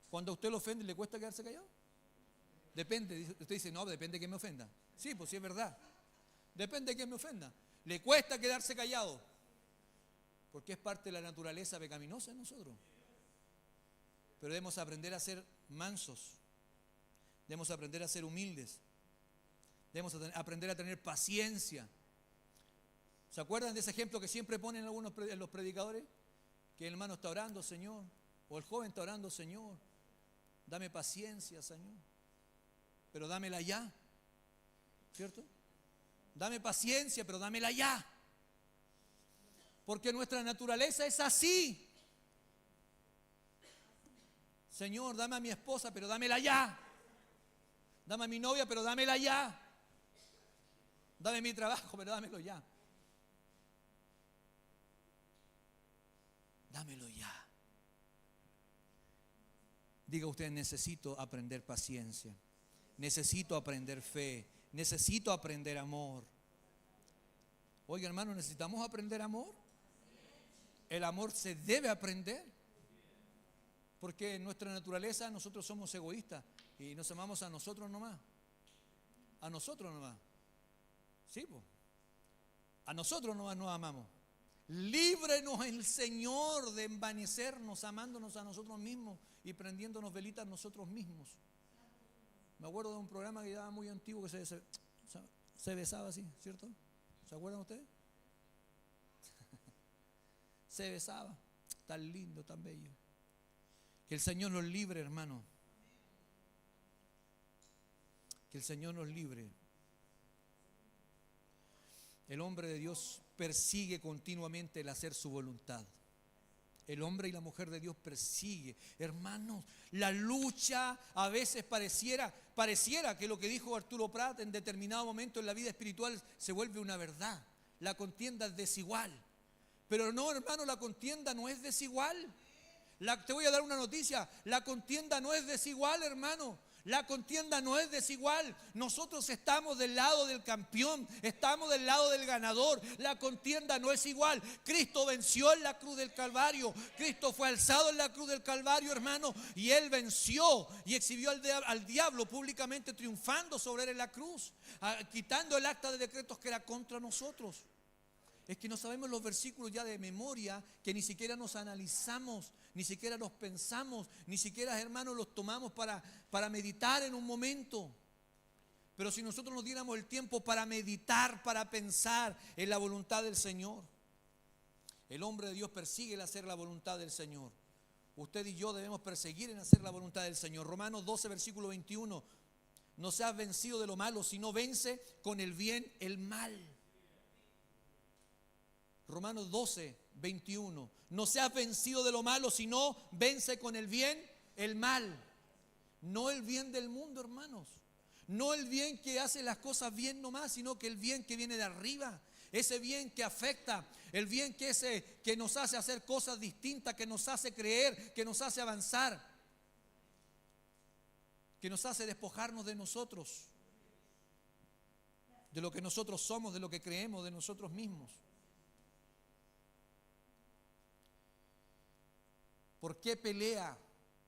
Cuando a usted lo ofende, ¿le cuesta quedarse callado? Depende. Usted dice: no, depende de que me ofenda. Sí, pues sí es verdad. Depende de que me ofenda. Le cuesta quedarse callado, porque es parte de la naturaleza pecaminosa en nosotros. Pero debemos aprender a ser mansos. Debemos aprender a ser humildes. Debemos aprender a tener paciencia. ¿Se acuerdan de ese ejemplo que siempre ponen algunos los predicadores? Que el hermano está orando: Señor, o el joven está orando: Señor, dame paciencia, Señor, pero dámela ya. ¿Cierto? Dame paciencia, pero dámela ya. Porque nuestra naturaleza es así. Señor, dame a mi esposa, pero dámela ya. Dame a mi novia, pero dámela ya. Dame mi trabajo, pero dámelo ya. Dámelo ya. Diga usted: necesito aprender paciencia, necesito aprender fe, necesito aprender amor. Oiga, hermano, ¿necesitamos aprender amor? El amor se debe aprender, porque en nuestra naturaleza nosotros somos egoístas y nos amamos a nosotros nomás. A nosotros nomás. Sí, pues. A nosotros nomás nos amamos. Líbrenos el Señor de envanecernos amándonos a nosotros mismos y prendiéndonos velitas nosotros mismos. Me acuerdo de un programa que era muy antiguo que se besaba así, ¿cierto? ¿Se acuerdan ustedes? Se besaba, tan lindo, tan bello. Que el Señor nos libre, hermano. Que el Señor nos libre. El hombre de Dios persigue continuamente el hacer su voluntad. El hombre y la mujer de Dios persigue. Hermanos, la lucha a veces pareciera que lo que dijo Arturo Prat en determinado momento en la vida espiritual se vuelve una verdad. La contienda es desigual. Pero no, hermano, la contienda no es desigual. Te voy a dar una noticia: la contienda no es desigual, hermano. La contienda no es desigual. Nosotros estamos del lado del campeón, estamos del lado del ganador. La contienda no es igual. Cristo venció en la cruz del Calvario. Cristo fue alzado en la cruz del Calvario, hermano, y Él venció y exhibió al diablo públicamente, triunfando sobre Él en la cruz, quitando el acta de decretos que era contra nosotros. Es que no sabemos los versículos ya de memoria, que ni siquiera nos analizamos, ni siquiera los pensamos, ni siquiera, hermanos, los tomamos para meditar en un momento. Pero si nosotros nos diéramos el tiempo para meditar, para pensar en la voluntad del Señor. El hombre de Dios persigue el hacer la voluntad del Señor. Usted y yo debemos perseguir en hacer la voluntad del Señor. Romanos 12, versículo 21. No seas vencido de lo malo, sino vence con el bien el mal. Romanos 12, 21. No seas vencido de lo malo, sino vence con el bien el mal. No el bien del mundo, hermanos. No el bien que hace las cosas bien nomás, sino que el bien que viene de arriba. Ese bien que afecta, el bien que nos hace hacer cosas distintas, que nos hace creer, que nos hace avanzar, que nos hace despojarnos de nosotros, de lo que nosotros somos, de lo que creemos, de nosotros mismos. ¿Por qué pelea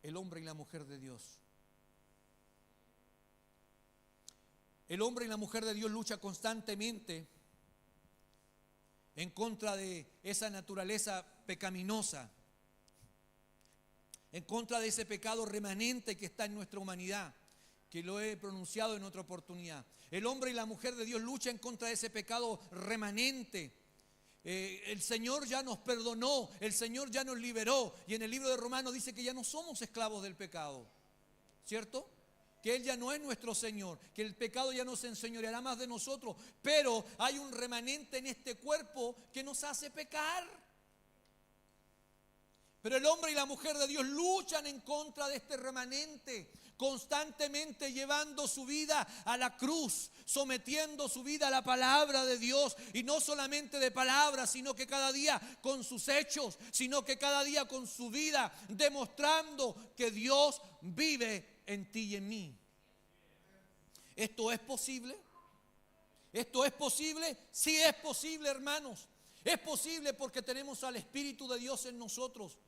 el hombre y la mujer de Dios? El hombre y la mujer de Dios luchan constantemente en contra de esa naturaleza pecaminosa, en contra de ese pecado remanente que está en nuestra humanidad, que lo he pronunciado en otra oportunidad. El hombre y la mujer de Dios luchan contra ese pecado remanente. El Señor ya nos perdonó, el Señor ya nos liberó, y en el libro de Romanos dice que ya no somos esclavos del pecado, ¿cierto? Que Él ya no es nuestro Señor, que el pecado ya no se enseñoreará más de nosotros, pero hay un remanente en este cuerpo que nos hace pecar. Pero el hombre y la mujer de Dios luchan en contra de este remanente, constantemente llevando su vida a la cruz, sometiendo su vida a la palabra de Dios, y no solamente de palabras, sino que cada día con sus hechos, sino que cada día con su vida, demostrando que Dios vive en ti y en mí. ¿Esto es posible? ¿Esto es posible? Sí es posible, hermanos. Es posible porque tenemos al Espíritu de Dios en nosotros.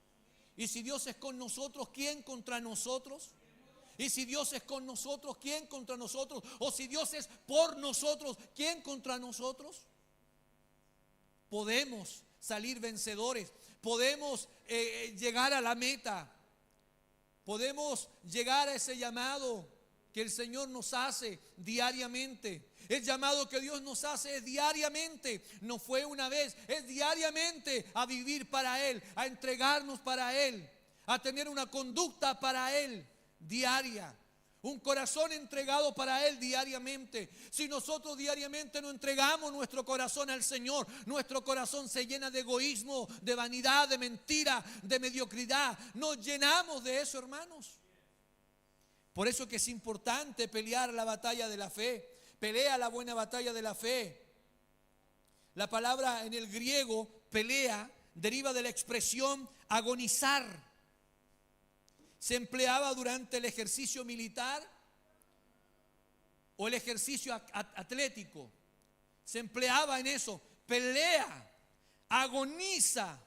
Y si Dios es con nosotros, ¿quién contra nosotros? Y si Dios es con nosotros, ¿quién contra nosotros? O si Dios es por nosotros, ¿quién contra nosotros? Podemos salir vencedores. Podemos llegar a la meta. Podemos llegar a ese llamado que el Señor nos hace diariamente. El llamado que Dios nos hace es diariamente, no fue una vez, es diariamente a vivir para Él, a entregarnos para Él, a tener una conducta para Él diaria, un corazón entregado para Él diariamente. Si nosotros diariamente no entregamos nuestro corazón al Señor, nuestro corazón se llena de egoísmo, de vanidad, de mentira, de mediocridad. Nos llenamos de eso, hermanos. Por eso que es importante pelear la batalla de la fe. Pelea la buena batalla de la fe. La palabra en el griego pelea deriva de la expresión agonizar. Se empleaba durante el ejercicio militar o el ejercicio atlético. Se empleaba en eso. Pelea, agoniza.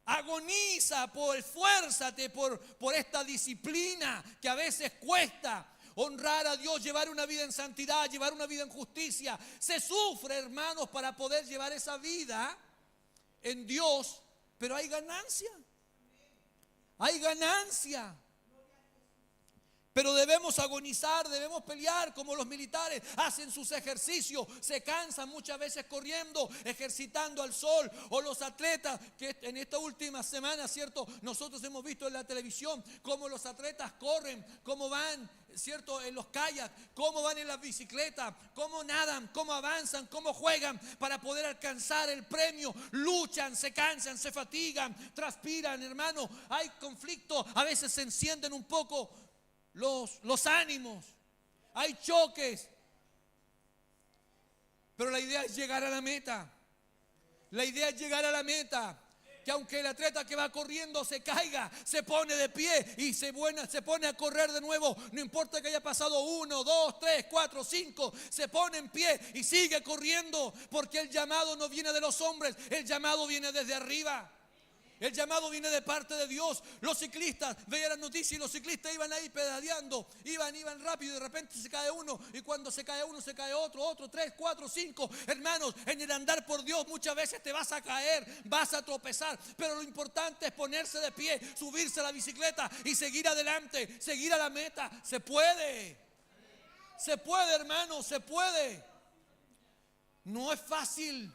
Agoniza, esfuérzate por esta disciplina que a veces cuesta. Honrar a Dios, llevar una vida en santidad, llevar una vida en justicia. Se sufre, hermanos, para poder llevar esa vida en Dios, pero hay ganancia. Hay ganancia. Pero debemos agonizar, debemos pelear como los militares. Hacen sus ejercicios, se cansan muchas veces corriendo, ejercitando al sol. O los atletas que en esta última semana, ¿cierto? Nosotros hemos visto en la televisión cómo los atletas corren, cómo van, ¿cierto? En los kayaks, cómo van en las bicicletas, cómo nadan, cómo avanzan, cómo juegan para poder alcanzar el premio. Luchan, se cansan, se fatigan, transpiran, hermano. Hay conflicto, a veces se encienden un poco los ánimos, hay choques, pero la idea es llegar a la meta. La idea es llegar a la meta. que aunque el atleta que va corriendo se caiga, se pone de pie y se pone a correr de nuevo. No importa que haya pasado 1, 2, 3, 4, 5, se pone en pie y sigue corriendo, porque el llamado no viene de los hombres, el llamado viene desde arriba. El llamado viene de parte de Dios. Los ciclistas, veían las noticias y los ciclistas iban ahí pedaleando, iban rápido y de repente se cae uno, y cuando se cae uno se cae otro, 3, 4, 5. Hermanos, en el andar por Dios muchas veces te vas a caer, vas a tropezar, pero lo importante es ponerse de pie, subirse a la bicicleta y seguir adelante, seguir a la meta. Se puede, hermanos, se puede. No es fácil,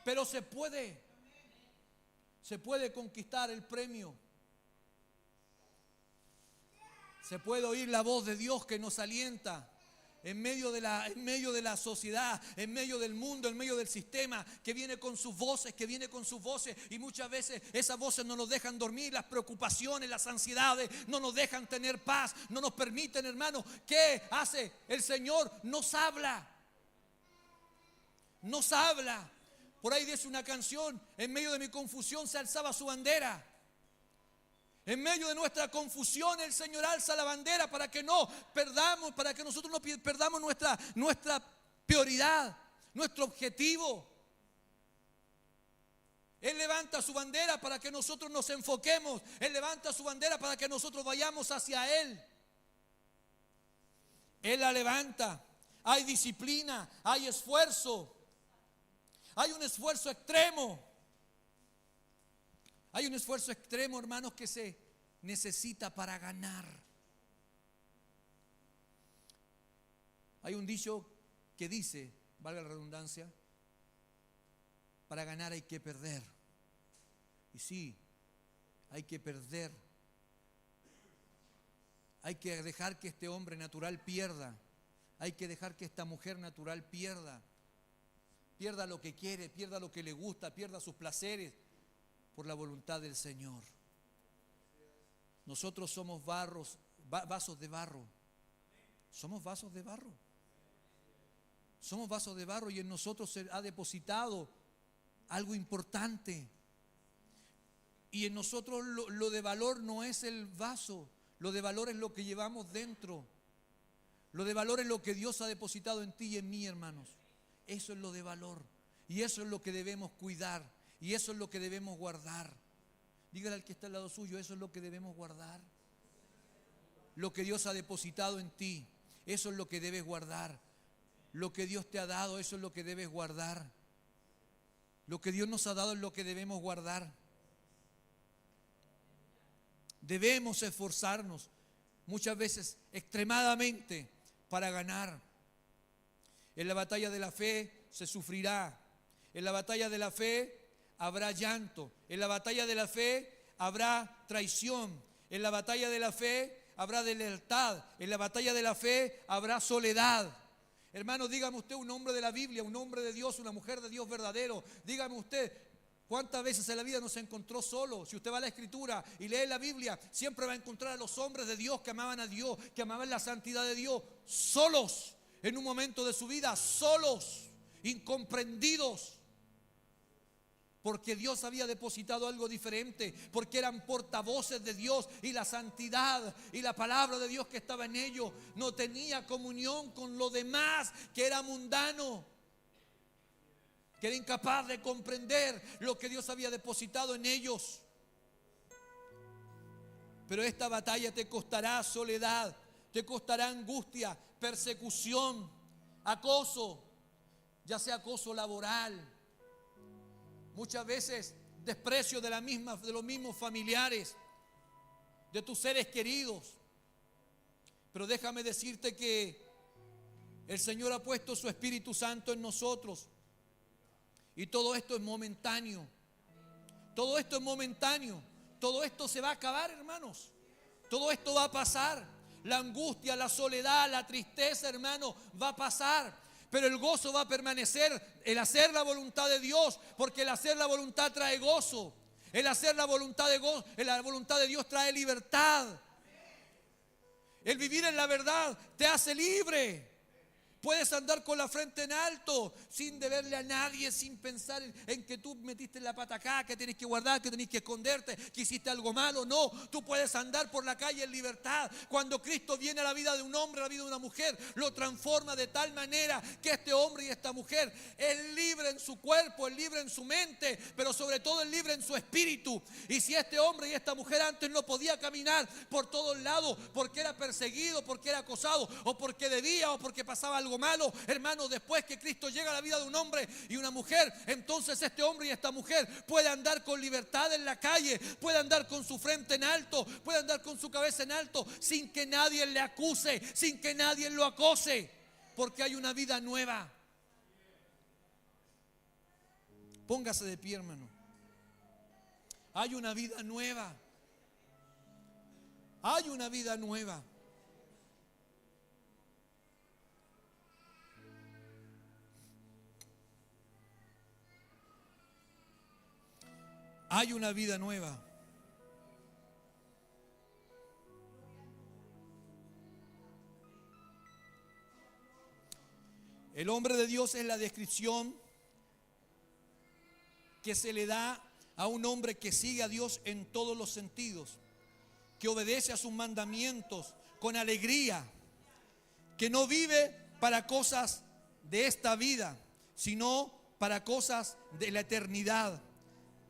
pero se puede. Se puede conquistar el premio. Se puede oír la voz de Dios que nos alienta en medio de la sociedad, en medio del mundo, en medio del sistema, que viene con sus voces, y muchas veces esas voces no nos dejan dormir. Las preocupaciones, las ansiedades no nos dejan tener paz, no nos permiten, hermanos. ¿Qué hace el Señor? Nos habla. Por ahí dice una canción: en medio de mi confusión se alzaba su bandera. En medio de nuestra confusión el Señor alza la bandera para que no perdamos, para que nosotros no perdamos nuestra prioridad, nuestro objetivo. Él levanta su bandera para que nosotros nos enfoquemos. Él levanta su bandera para que nosotros vayamos hacia Él. Él la levanta. Hay disciplina, hay esfuerzo. Hay un esfuerzo extremo. Hay un esfuerzo extremo, hermanos, que se necesita para ganar. Hay un dicho que dice, valga la redundancia, para ganar hay que perder. Y sí, hay que perder. Hay que dejar que este hombre natural pierda. Hay que dejar que esta mujer natural pierda. Pierda lo que quiere, pierda lo que le gusta, pierda sus placeres por la voluntad del Señor. Nosotros somos vasos de barro. Somos vasos de barro. Somos vasos de barro y en nosotros se ha depositado algo importante. Y en nosotros lo de valor no es el vaso, lo de valor es lo que llevamos dentro. Lo de valor es lo que Dios ha depositado en ti y en mí, hermanos. Eso es lo de valor. Y eso es lo que debemos cuidar. Y eso es lo que debemos guardar. Dígale al que está al lado suyo: eso es lo que debemos guardar. Lo que Dios ha depositado en ti, eso es lo que debes guardar. Lo que Dios te ha dado, eso es lo que debes guardar. Lo que Dios nos ha dado es lo que debemos guardar. Debemos esforzarnos, muchas veces extremadamente, para ganar. En la batalla de la fe se sufrirá. En la batalla de la fe habrá llanto. En la batalla de la fe habrá traición. En la batalla de la fe habrá deslealtad. En la batalla de la fe habrá soledad. Hermano, dígame usted, un hombre de la Biblia, un hombre de Dios, una mujer de Dios verdadero, dígame usted, ¿cuántas veces en la vida no se encontró solo? Si usted va a la Escritura y lee la Biblia, siempre va a encontrar a los hombres de Dios que amaban a Dios, que amaban la santidad de Dios, solos. En un momento de su vida, solos, incomprendidos, porque Dios había depositado algo diferente, porque eran portavoces de Dios y la santidad y la palabra de Dios que estaba en ellos no tenía comunión con lo demás, que era mundano, que era incapaz de comprender lo que Dios había depositado en ellos. Pero esta batalla te costará soledad, te costará angustia, persecución, acoso, ya sea acoso laboral, muchas veces desprecio de los mismos familiares, de tus seres queridos. Pero déjame decirte que el Señor ha puesto su Espíritu Santo en nosotros y todo esto es momentáneo. Todo esto es momentáneo. Todo esto se va a acabar, hermanos. Todo esto va a pasar. La angustia, la soledad, la tristeza, hermano, va a pasar. Pero el gozo va a permanecer. El hacer la voluntad de Dios, porque el hacer la voluntad trae gozo. El hacer la voluntad de Dios trae libertad. El vivir en la verdad te hace libre. Puedes andar con la frente en alto, sin deberle a nadie, sin pensar en que tú metiste la pata acá, que tienes que guardar, que tienes que esconderte, que hiciste algo malo. No, tú puedes andar por la calle en libertad. Cuando Cristo viene a la vida de un hombre, a la vida de una mujer, lo transforma de tal manera que este hombre y esta mujer es libre en su cuerpo, es libre en su mente, pero sobre todo es libre en su espíritu. Y si este hombre y esta mujer antes no podía caminar por todos lados porque era perseguido, porque era acosado, o porque debía, o porque pasaba algo malo, hermano, después que Cristo llega a la vida de un hombre y una mujer, entonces este hombre y esta mujer puede andar con libertad en la calle, puede andar con su frente en alto, puede andar con su cabeza en alto, sin que nadie le acuse, sin que nadie lo acose, porque hay una vida nueva. Póngase de pie, hermano. Hay una vida nueva. Hay una vida nueva. Hay una vida nueva. El hombre de Dios es la descripción que se le da a un hombre que sigue a Dios en todos los sentidos, que obedece a sus mandamientos con alegría, que no vive para cosas de esta vida, sino para cosas de la eternidad,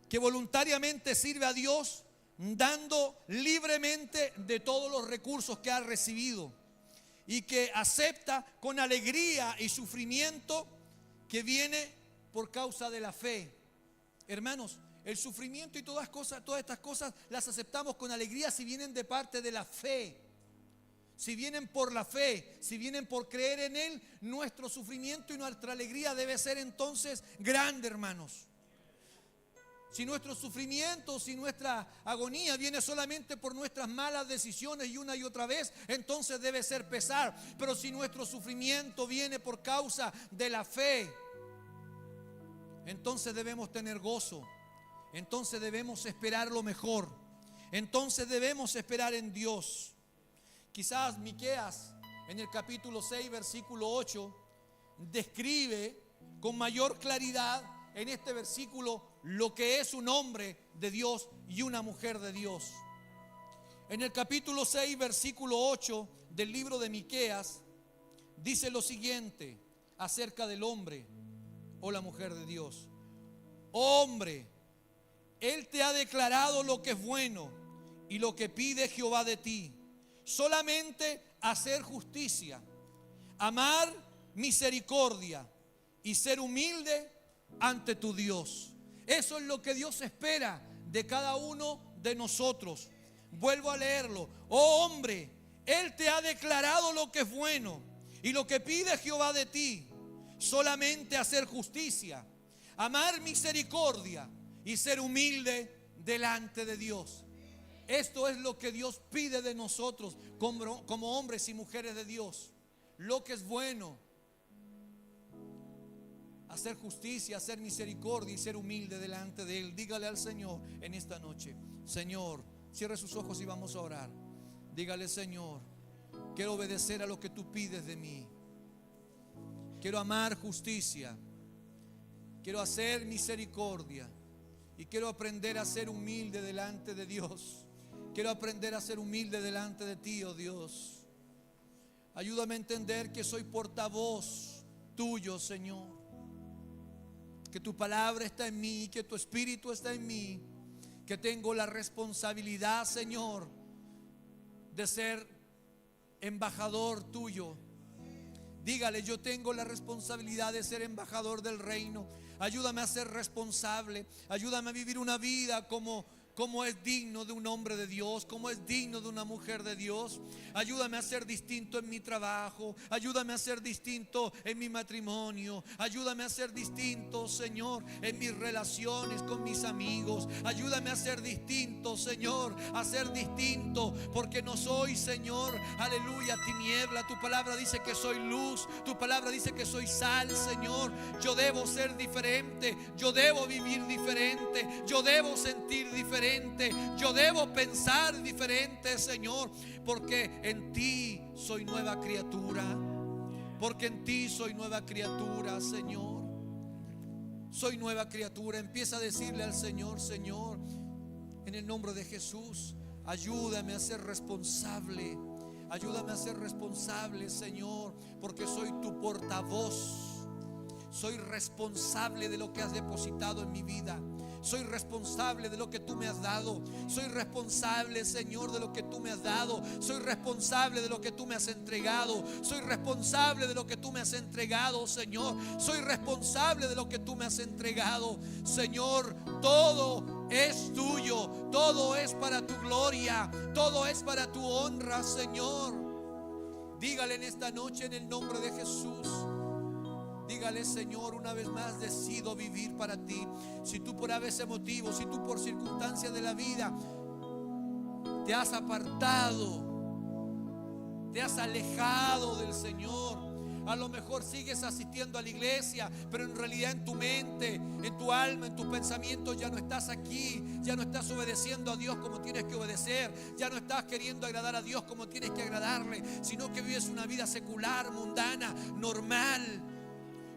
que voluntariamente sirve a Dios dando libremente de todos los recursos que ha recibido y que acepta con alegría y sufrimiento que viene por causa de la fe. Hermanos, el sufrimiento y todas estas cosas las aceptamos con alegría si vienen de parte de la fe. Si vienen por la fe, si vienen por creer en Él, nuestro sufrimiento y nuestra alegría debe ser entonces grande, hermanos. Si nuestro sufrimiento, si nuestra agonía viene solamente por nuestras malas decisiones y una y otra vez, entonces debe ser pesar. Pero si nuestro sufrimiento viene por causa de la fe, entonces debemos tener gozo. Entonces debemos esperar lo mejor. Entonces debemos esperar en Dios. Quizás Miqueas en el capítulo 6 versículo 8 describe con mayor claridad en este versículo lo que es un hombre de Dios y una mujer de Dios. En el capítulo 6 versículo 8 del libro de Miqueas dice lo siguiente acerca del hombre o la mujer de Dios: hombre, Él te ha declarado lo que es bueno y lo que pide Jehová de ti, solamente hacer justicia, amar misericordia y ser humilde ante tu Dios. Eso es lo que Dios espera de cada uno de nosotros. Vuelvo a leerlo. Oh hombre, Él te ha declarado lo que es bueno y lo que pide Jehová de ti, solamente hacer justicia, amar misericordia y ser humilde delante de Dios. Esto es lo que Dios pide de nosotros como hombres y mujeres de Dios. Lo que es bueno, hacer justicia, hacer misericordia y ser humilde delante de Él. Dígale al Señor en esta noche: Señor, cierre sus ojos y vamos a orar. Dígale: Señor, quiero obedecer a lo que tú pides de mí. Quiero amar justicia, quiero hacer misericordia y quiero aprender a ser humilde delante de Dios. Quiero aprender a ser humilde delante de ti, oh Dios. Ayúdame a entender que soy portavoz tuyo, Señor. Que tu palabra está en mí, que tu espíritu está en mí. Que tengo la responsabilidad, Señor, de ser embajador tuyo. Dígale: yo tengo la responsabilidad de ser embajador del reino. Ayúdame a ser responsable. Ayúdame a vivir una vida como es digno de un hombre de Dios, como es digno de una mujer de Dios. Ayúdame a ser distinto en mi trabajo. Ayúdame a ser distinto en mi matrimonio. Ayúdame a ser distinto, Señor, en mis relaciones con mis amigos. Ayúdame a ser distinto, Señor, a ser distinto, porque no soy, Señor, aleluya, tiniebla. Tu palabra dice que soy luz. Tu palabra dice que soy sal, Señor. Yo debo ser diferente. Yo debo vivir diferente. Yo debo sentir diferente. Yo debo pensar diferente, Señor, porque en ti soy nueva criatura. porque en ti soy nueva criatura, Señor. Soy nueva criatura. Empieza a decirle al Señor: Señor, en el nombre de Jesús, ayúdame a ser responsable. Ayúdame a ser responsable, Señor, porque soy tu portavoz. Soy responsable de lo que has depositado en mi vida. Soy responsable de lo que tú me has dado. Soy responsable, Señor, de lo que tú me has dado. Soy responsable de lo que tú me has entregado. Soy responsable de lo que tú me has entregado, Señor. Soy responsable de lo que tú me has entregado, Señor. Todo es tuyo. Todo es para tu gloria. Todo es para tu honra, Señor. Dígale en esta noche, en el nombre de Jesús. Dígale: Señor, una vez más decido vivir para ti. Si tú por ese motivo, si tú por circunstancias de la vida te has apartado, te has alejado del Señor, a lo mejor sigues asistiendo a la iglesia, pero en realidad en tu mente, en tu alma, en tus pensamientos ya no estás aquí. Ya no estás obedeciendo a Dios como tienes que obedecer. Ya no estás queriendo agradar a Dios como tienes que agradarle, sino que vives una vida secular, mundana, normal,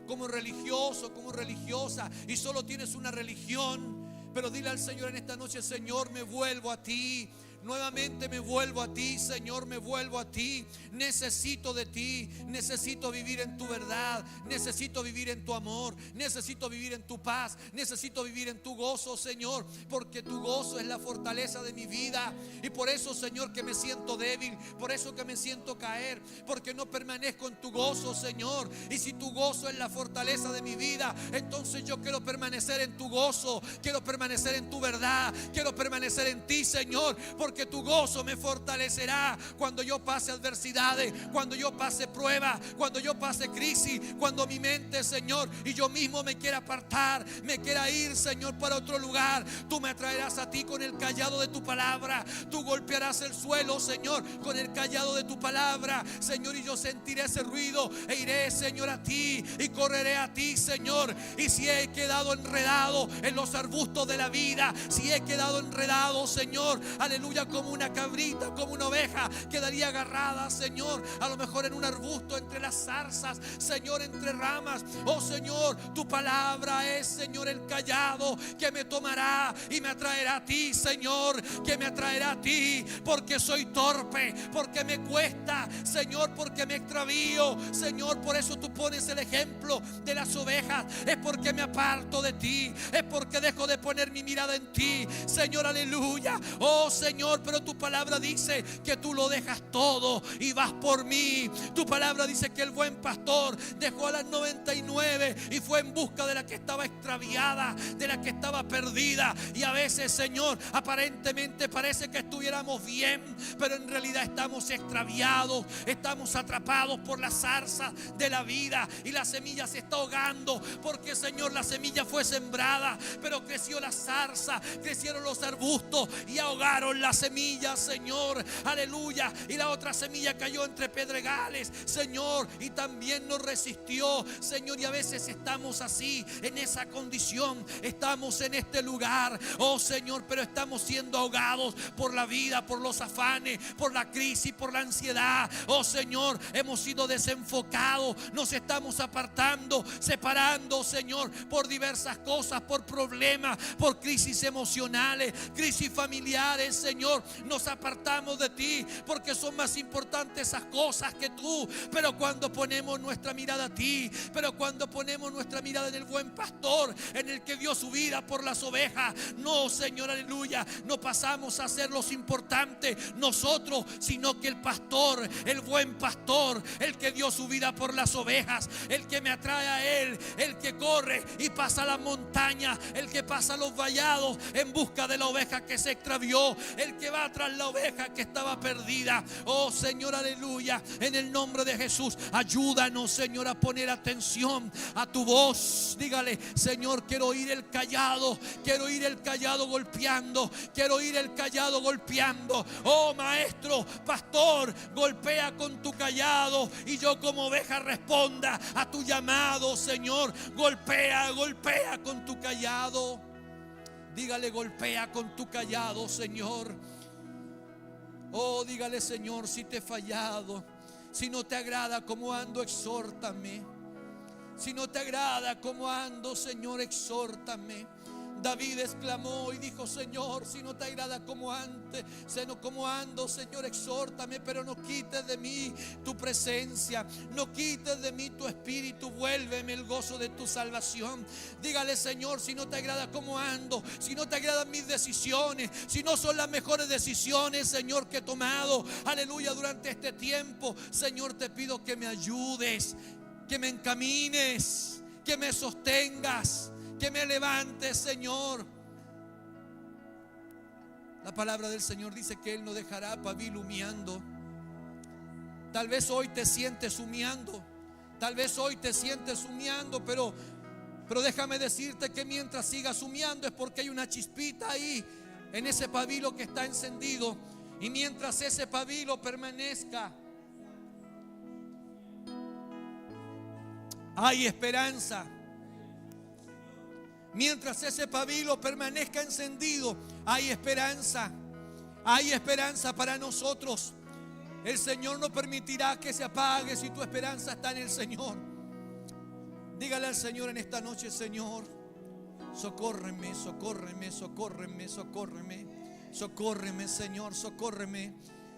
como religioso, como religiosa, y solo tienes una religión. Pero dile al Señor en esta noche: Señor, me vuelvo a ti. Nuevamente me vuelvo a ti, Señor, me vuelvo a ti. Necesito de ti, necesito vivir en tu verdad, necesito vivir en tu amor, necesito vivir en tu paz, necesito vivir en tu gozo, Señor, porque tu gozo es la fortaleza de mi vida. Y por eso, Señor, que me siento débil, por eso que me siento caer, porque no permanezco en tu gozo, Señor. Y si tu gozo es la fortaleza de mi vida, entonces yo quiero permanecer en tu gozo, quiero permanecer en tu verdad, quiero permanecer en ti, Señor, porque tu gozo me fortalecerá cuando yo pase adversidades, cuando yo pase pruebas, cuando yo pase crisis, cuando mi mente, Señor, y yo mismo me quiera apartar, me quiera ir, Señor, para otro lugar. Tú me atraerás a ti con el cayado de tu palabra. Tú golpearás el suelo, Señor, con el cayado de tu palabra, Señor, y yo sentiré ese ruido e iré, Señor, a ti y correré a ti, Señor. Y si he quedado enredado en los arbustos de la vida, si he quedado enredado, Señor, aleluya, como una cabrita, como una oveja, quedaría agarrada, Señor, a lo mejor en un arbusto, entre las zarzas, Señor, entre ramas. Oh Señor, tu palabra es, Señor, el cayado que me tomará y me atraerá a ti, Señor, que me atraerá a ti, porque soy torpe, porque me cuesta, Señor, porque me extravío, Señor. Por eso tú pones el ejemplo de las ovejas. Es porque me aparto de ti, es porque dejo de poner mi mirada en ti, Señor, aleluya. Oh Señor, pero tu palabra dice que tú lo dejas todo y vas por mí. Tu palabra dice que el buen pastor dejó a las 99 y fue en busca de la que estaba extraviada, de la que estaba perdida. Y a veces, Señor, aparentemente parece que estuviéramos bien, pero en realidad estamos extraviados, estamos atrapados por las zarzas de la vida y la semilla se está ahogando, porque, Señor, la semilla fue sembrada, pero creció la zarza, crecieron los arbustos y ahogaron la semilla, Señor, aleluya. Y la otra semilla cayó entre pedregales, Señor, y también nos resistió, Señor. Y a veces estamos así, en esa condición, estamos en este lugar, oh Señor, pero estamos siendo ahogados por la vida, por los afanes, por la crisis, por la ansiedad. Oh Señor, hemos sido desenfocados, nos estamos apartando, separando, Señor, por diversas cosas, por problemas, por crisis emocionales, crisis familiares, Señor. Nos apartamos de ti porque son más importantes esas cosas que tú. Pero cuando ponemos nuestra mirada a ti, pero cuando ponemos nuestra mirada en el buen pastor, en el que dio su vida por las ovejas, no, Señor, aleluya, no pasamos a ser los importantes nosotros, sino que el pastor, el buen pastor, el que dio su vida por las ovejas, el que me atrae a él, el que corre y pasa la montaña, el que pasa los vallados en busca de la oveja que se extravió, el que va tras la oveja que estaba perdida. Oh Señor, aleluya, en el nombre de Jesús, ayúdanos, Señor, a poner atención a tu voz. Dígale: Señor, quiero oír el cayado, quiero oír el cayado golpeando, quiero oír el cayado golpeando. Oh Maestro, pastor, golpea con tu cayado y yo como oveja responda a tu llamado, Señor. Golpea, golpea con tu cayado. Dígale: golpea con tu cayado, Señor. Oh, dígale: Señor, si te he fallado, Si no te agrada cómo ando, exhórtame. Si no te agrada cómo ando, Señor, exhórtame. David exclamó y dijo: Señor, si no te agrada como antes, como ando, Señor, exhórtame, pero no quites de mí tu presencia, no quites de mí tu espíritu, vuélveme el gozo de tu salvación. Dígale: Señor, si no te agrada como ando, si no te agradan mis decisiones, si no son las mejores decisiones, Señor, que he tomado, aleluya, durante este tiempo, Señor, te pido que me ayudes, que me encamines, que me sostengas, que me levantes, Señor. La palabra del Señor dice que Él no dejará a Pabil humeando. Tal vez hoy te sientes humeando, tal vez hoy te sientes humeando, pero déjame decirte que mientras sigas humeando es porque hay una chispita ahí en ese pabilo que está encendido. Y mientras ese pabilo permanezca, hay esperanza. Mientras ese pabilo permanezca encendido, hay esperanza. Hay esperanza para nosotros. El Señor no permitirá que se apague si tu esperanza está en el Señor. Dígale al Señor en esta noche: Señor, socórreme, socórreme, socórreme, socórreme. Socórreme, Señor, socórreme.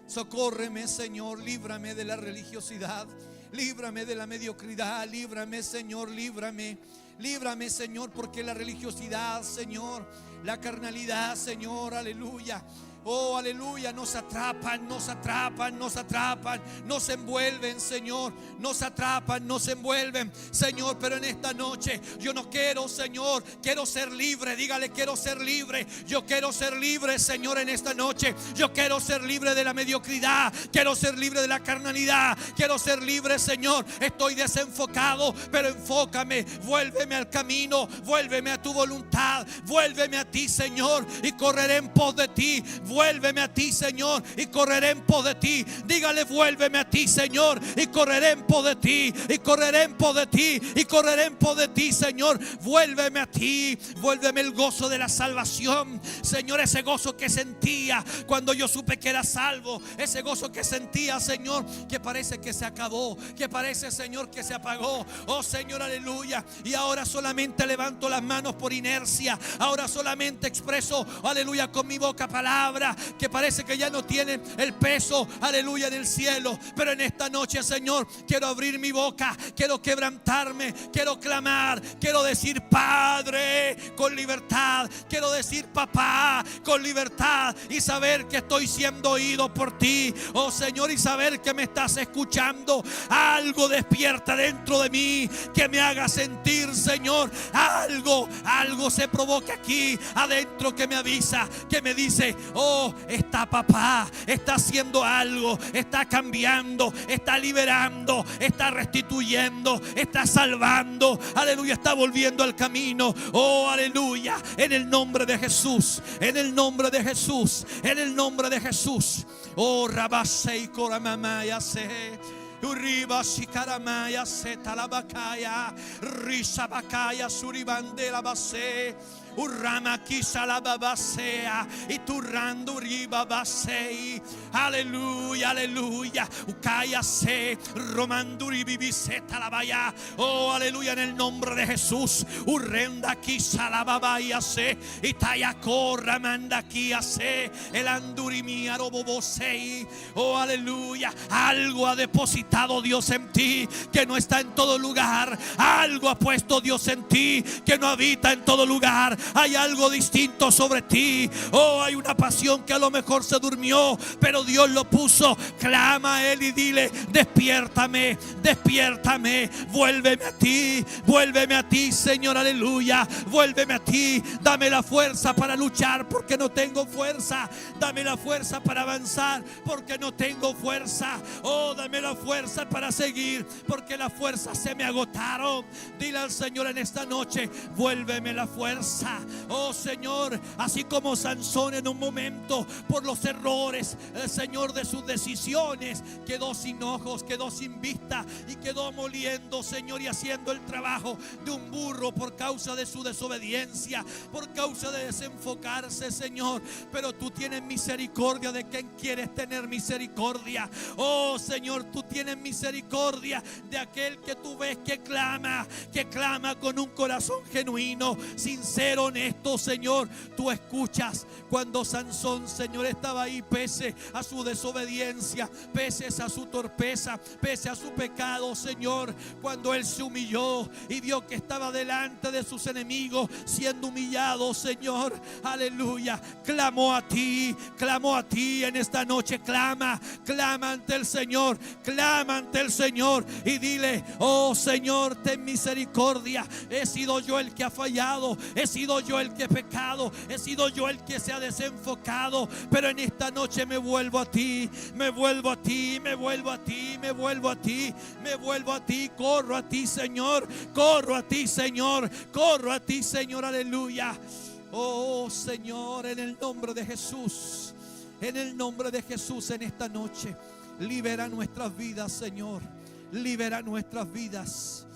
Socórreme, Señor, líbrame de la religiosidad, líbrame de la mediocridad, líbrame, Señor, líbrame. Líbrame, Señor, porque la religiosidad, Señor, la carnalidad, Señor, aleluya, oh, aleluya, nos atrapan, nos atrapan, nos atrapan, nos envuelven, Señor, nos atrapan, nos envuelven, Señor. Pero en esta noche yo no quiero, Señor, quiero ser libre. Dígale: quiero ser libre. Yo quiero ser libre, Señor, en esta noche. Yo quiero ser libre de la mediocridad, quiero ser libre de la carnalidad, quiero ser libre, Señor. Estoy desenfocado, pero enfócame, vuélveme al camino, vuélveme a tu voluntad, vuélveme a ti, Señor, y correré en pos de ti. Vuélveme a ti, Señor, y correré en pos de ti. Dígale: vuélveme a ti, Señor, y correré en pos de ti, y correré en pos de ti, y correré en pos de ti, Señor. Vuélveme a ti, vuélveme el gozo de la salvación, Señor. Ese gozo que sentía cuando yo supe que era salvo, ese gozo que sentía, Señor, que parece que se acabó, que parece, Señor, que se apagó. Oh, Señor, aleluya. Y ahora solamente levanto las manos por inercia. Ahora solamente expreso, aleluya, con mi boca palabra que parece que ya no tienen el peso, aleluya, en el cielo. Pero en esta noche, Señor, quiero abrir mi boca, quiero quebrantarme, quiero clamar, quiero decir Padre con libertad, quiero decir Papá con libertad, y saber que estoy siendo oído por ti, oh Señor, y saber que me estás escuchando. Algo despierta dentro de mí que me haga sentir, Señor, algo se provoca aquí adentro que me avisa, que me dice: oh, está papá, está haciendo algo, está cambiando, está liberando, está restituyendo, está salvando, aleluya, está volviendo al camino. Oh, aleluya, en el nombre de Jesús, en el nombre de Jesús, en el nombre de Jesús. Oh, rabasei koramamaya se Uriba shikaramaya se talabakaya risabakaya suribandela base Urrama quisa la babasea y turrando riba basei. Aleluya, aleluya. Ukaya se romanduri bibiseta la baya. Oh, aleluya, en el nombre de Jesús. Urrenda quisa la babaya se y taya corra manda aquí se el anduri mi arobobosei. Oh, aleluya. Algo ha depositado Dios en ti que no está en todo lugar. Algo ha puesto Dios en ti que no habita en todo lugar. Hay algo distinto sobre ti. Oh, hay una pasión que a lo mejor se durmió, pero Dios lo puso. Clama a Él y dile: despiértame, despiértame, vuélveme a ti, Señor, aleluya. Vuélveme a ti, dame la fuerza para luchar porque no tengo fuerza. Dame la fuerza para avanzar porque no tengo fuerza. Oh, dame la fuerza para seguir porque las fuerzas se me agotaron. Dile al Señor en esta noche: vuélveme la fuerza. vida. Oh Señor, así como Sansón en un momento, por los errores, Señor, de sus decisiones, quedó sin ojos, quedó sin vista y quedó moliendo, Señor, y haciendo el trabajo de un burro por causa de su desobediencia, por causa de desenfocarse, Señor. Pero tú tienes misericordia de quien quieres tener misericordia. Oh Señor, tú tienes misericordia de aquel que tú ves que clama con un corazón genuino, sincero, honesto, Señor. Tú escuchas cuando Sansón, Señor, estaba ahí pese a su desobediencia, pese a su torpeza, pese a su pecado, Señor. Cuando él se humilló y vio que estaba delante de sus enemigos siendo humillado, Señor, aleluya, clamó a ti en esta noche. Clama ante el Señor, clama ante el Señor y dile: oh Señor, ten misericordia. He sido yo el que ha fallado, he sido yo el que he pecado, he sido yo el que se ha desenfocado, pero en esta noche me vuelvo a ti, me vuelvo a ti, me vuelvo a ti, me vuelvo a ti, me vuelvo a ti. Corro a ti, Señor, corro a ti, Señor, corro a ti, Señor, aleluya. Oh Señor, en el nombre de Jesús, en el nombre de Jesús, en esta noche libera nuestras vidas, Señor. Libera nuestras vidas.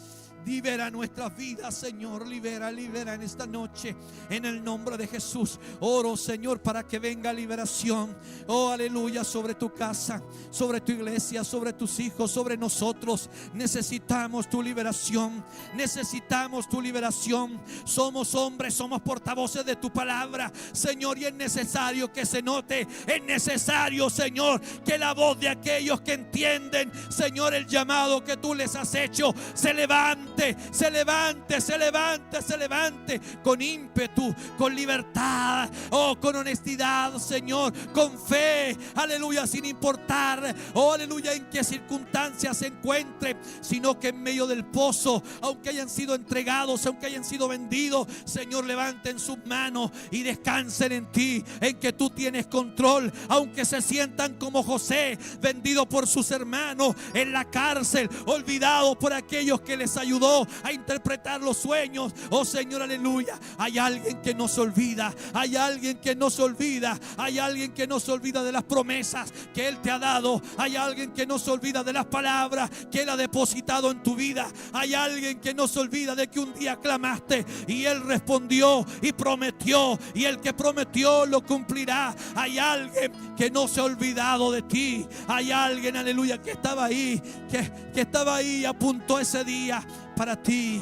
Libera nuestras vidas, Señor. Libera en esta noche, en el nombre de Jesús. Oro, Señor, para que venga liberación, oh aleluya, sobre tu casa, sobre tu iglesia, sobre tus hijos, sobre nosotros. Necesitamos tu liberación, necesitamos tu liberación. Somos hombres, somos portavoces de tu palabra, Señor, y es necesario que se note, es necesario, Señor, que la voz de aquellos que entienden, Señor, el llamado que tú les has hecho, se levante, se levante, se levante, se levante con ímpetu, con libertad, oh, con honestidad, Señor, con fe, aleluya, sin importar, oh, aleluya, en qué circunstancias se encuentren, sino que en medio del pozo, aunque hayan sido entregados, aunque hayan sido vendidos, Señor, levanten sus manos y descansen en ti, en que tú tienes control, aunque se sientan como José, vendido por sus hermanos en la cárcel, olvidado por aquellos que les ayudó a interpretar los sueños. Oh Señor, aleluya, hay alguien que no se olvida, hay alguien que no se olvida, hay alguien que no se olvida de las promesas que Él te ha dado, hay alguien que no se olvida de las palabras que Él ha depositado en tu vida, hay alguien que no se olvida de que un día clamaste y Él respondió y prometió, y el que prometió lo cumplirá. Hay alguien que no se ha olvidado de ti, hay alguien, aleluya, que estaba ahí, que estaba ahí y apuntó ese día para ti.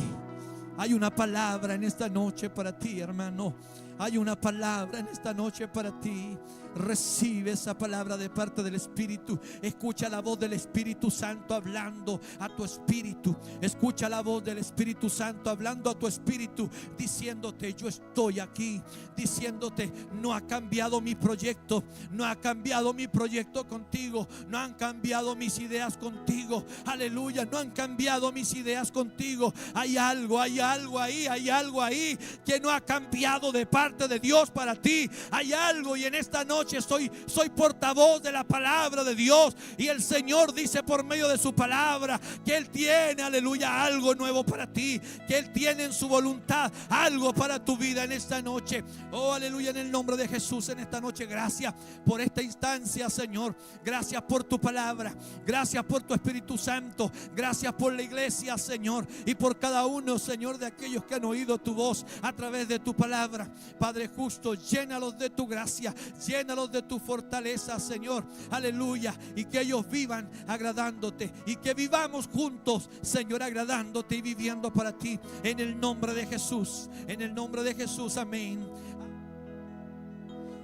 Hay una palabra en esta noche para ti, hermano. Hay una palabra en esta noche para ti. Recibe esa palabra de parte del Espíritu. Escucha la voz del Espíritu Santo hablando a tu espíritu. Escucha la voz del Espíritu Santo hablando a tu espíritu, diciéndote: yo estoy aquí. Diciéndote: no ha cambiado mi proyecto, no ha cambiado mi proyecto contigo, no han cambiado mis ideas contigo, aleluya, no han cambiado mis ideas contigo. Hay algo ahí, hay algo ahí que no ha cambiado de parte de Dios para ti. Hay algo, y en esta noche soy portavoz de la palabra de Dios, y el Señor dice por medio de su palabra que Él tiene, aleluya, algo nuevo para ti, que Él tiene en su voluntad algo para tu vida en esta noche. Oh, aleluya, en el nombre de Jesús, en esta noche, gracias por esta instancia, Señor. Gracias por tu palabra, gracias por tu Espíritu Santo, gracias por la iglesia, Señor, y por cada uno, Señor, de aquellos que han oído tu voz a través de tu palabra. Padre justo, llénalos de tu gracia, llénalos de tu fortaleza, Señor, aleluya, y que ellos vivan agradándote, y que vivamos juntos, Señor, agradándote y viviendo para ti, en el nombre de Jesús, en el nombre de Jesús, amén.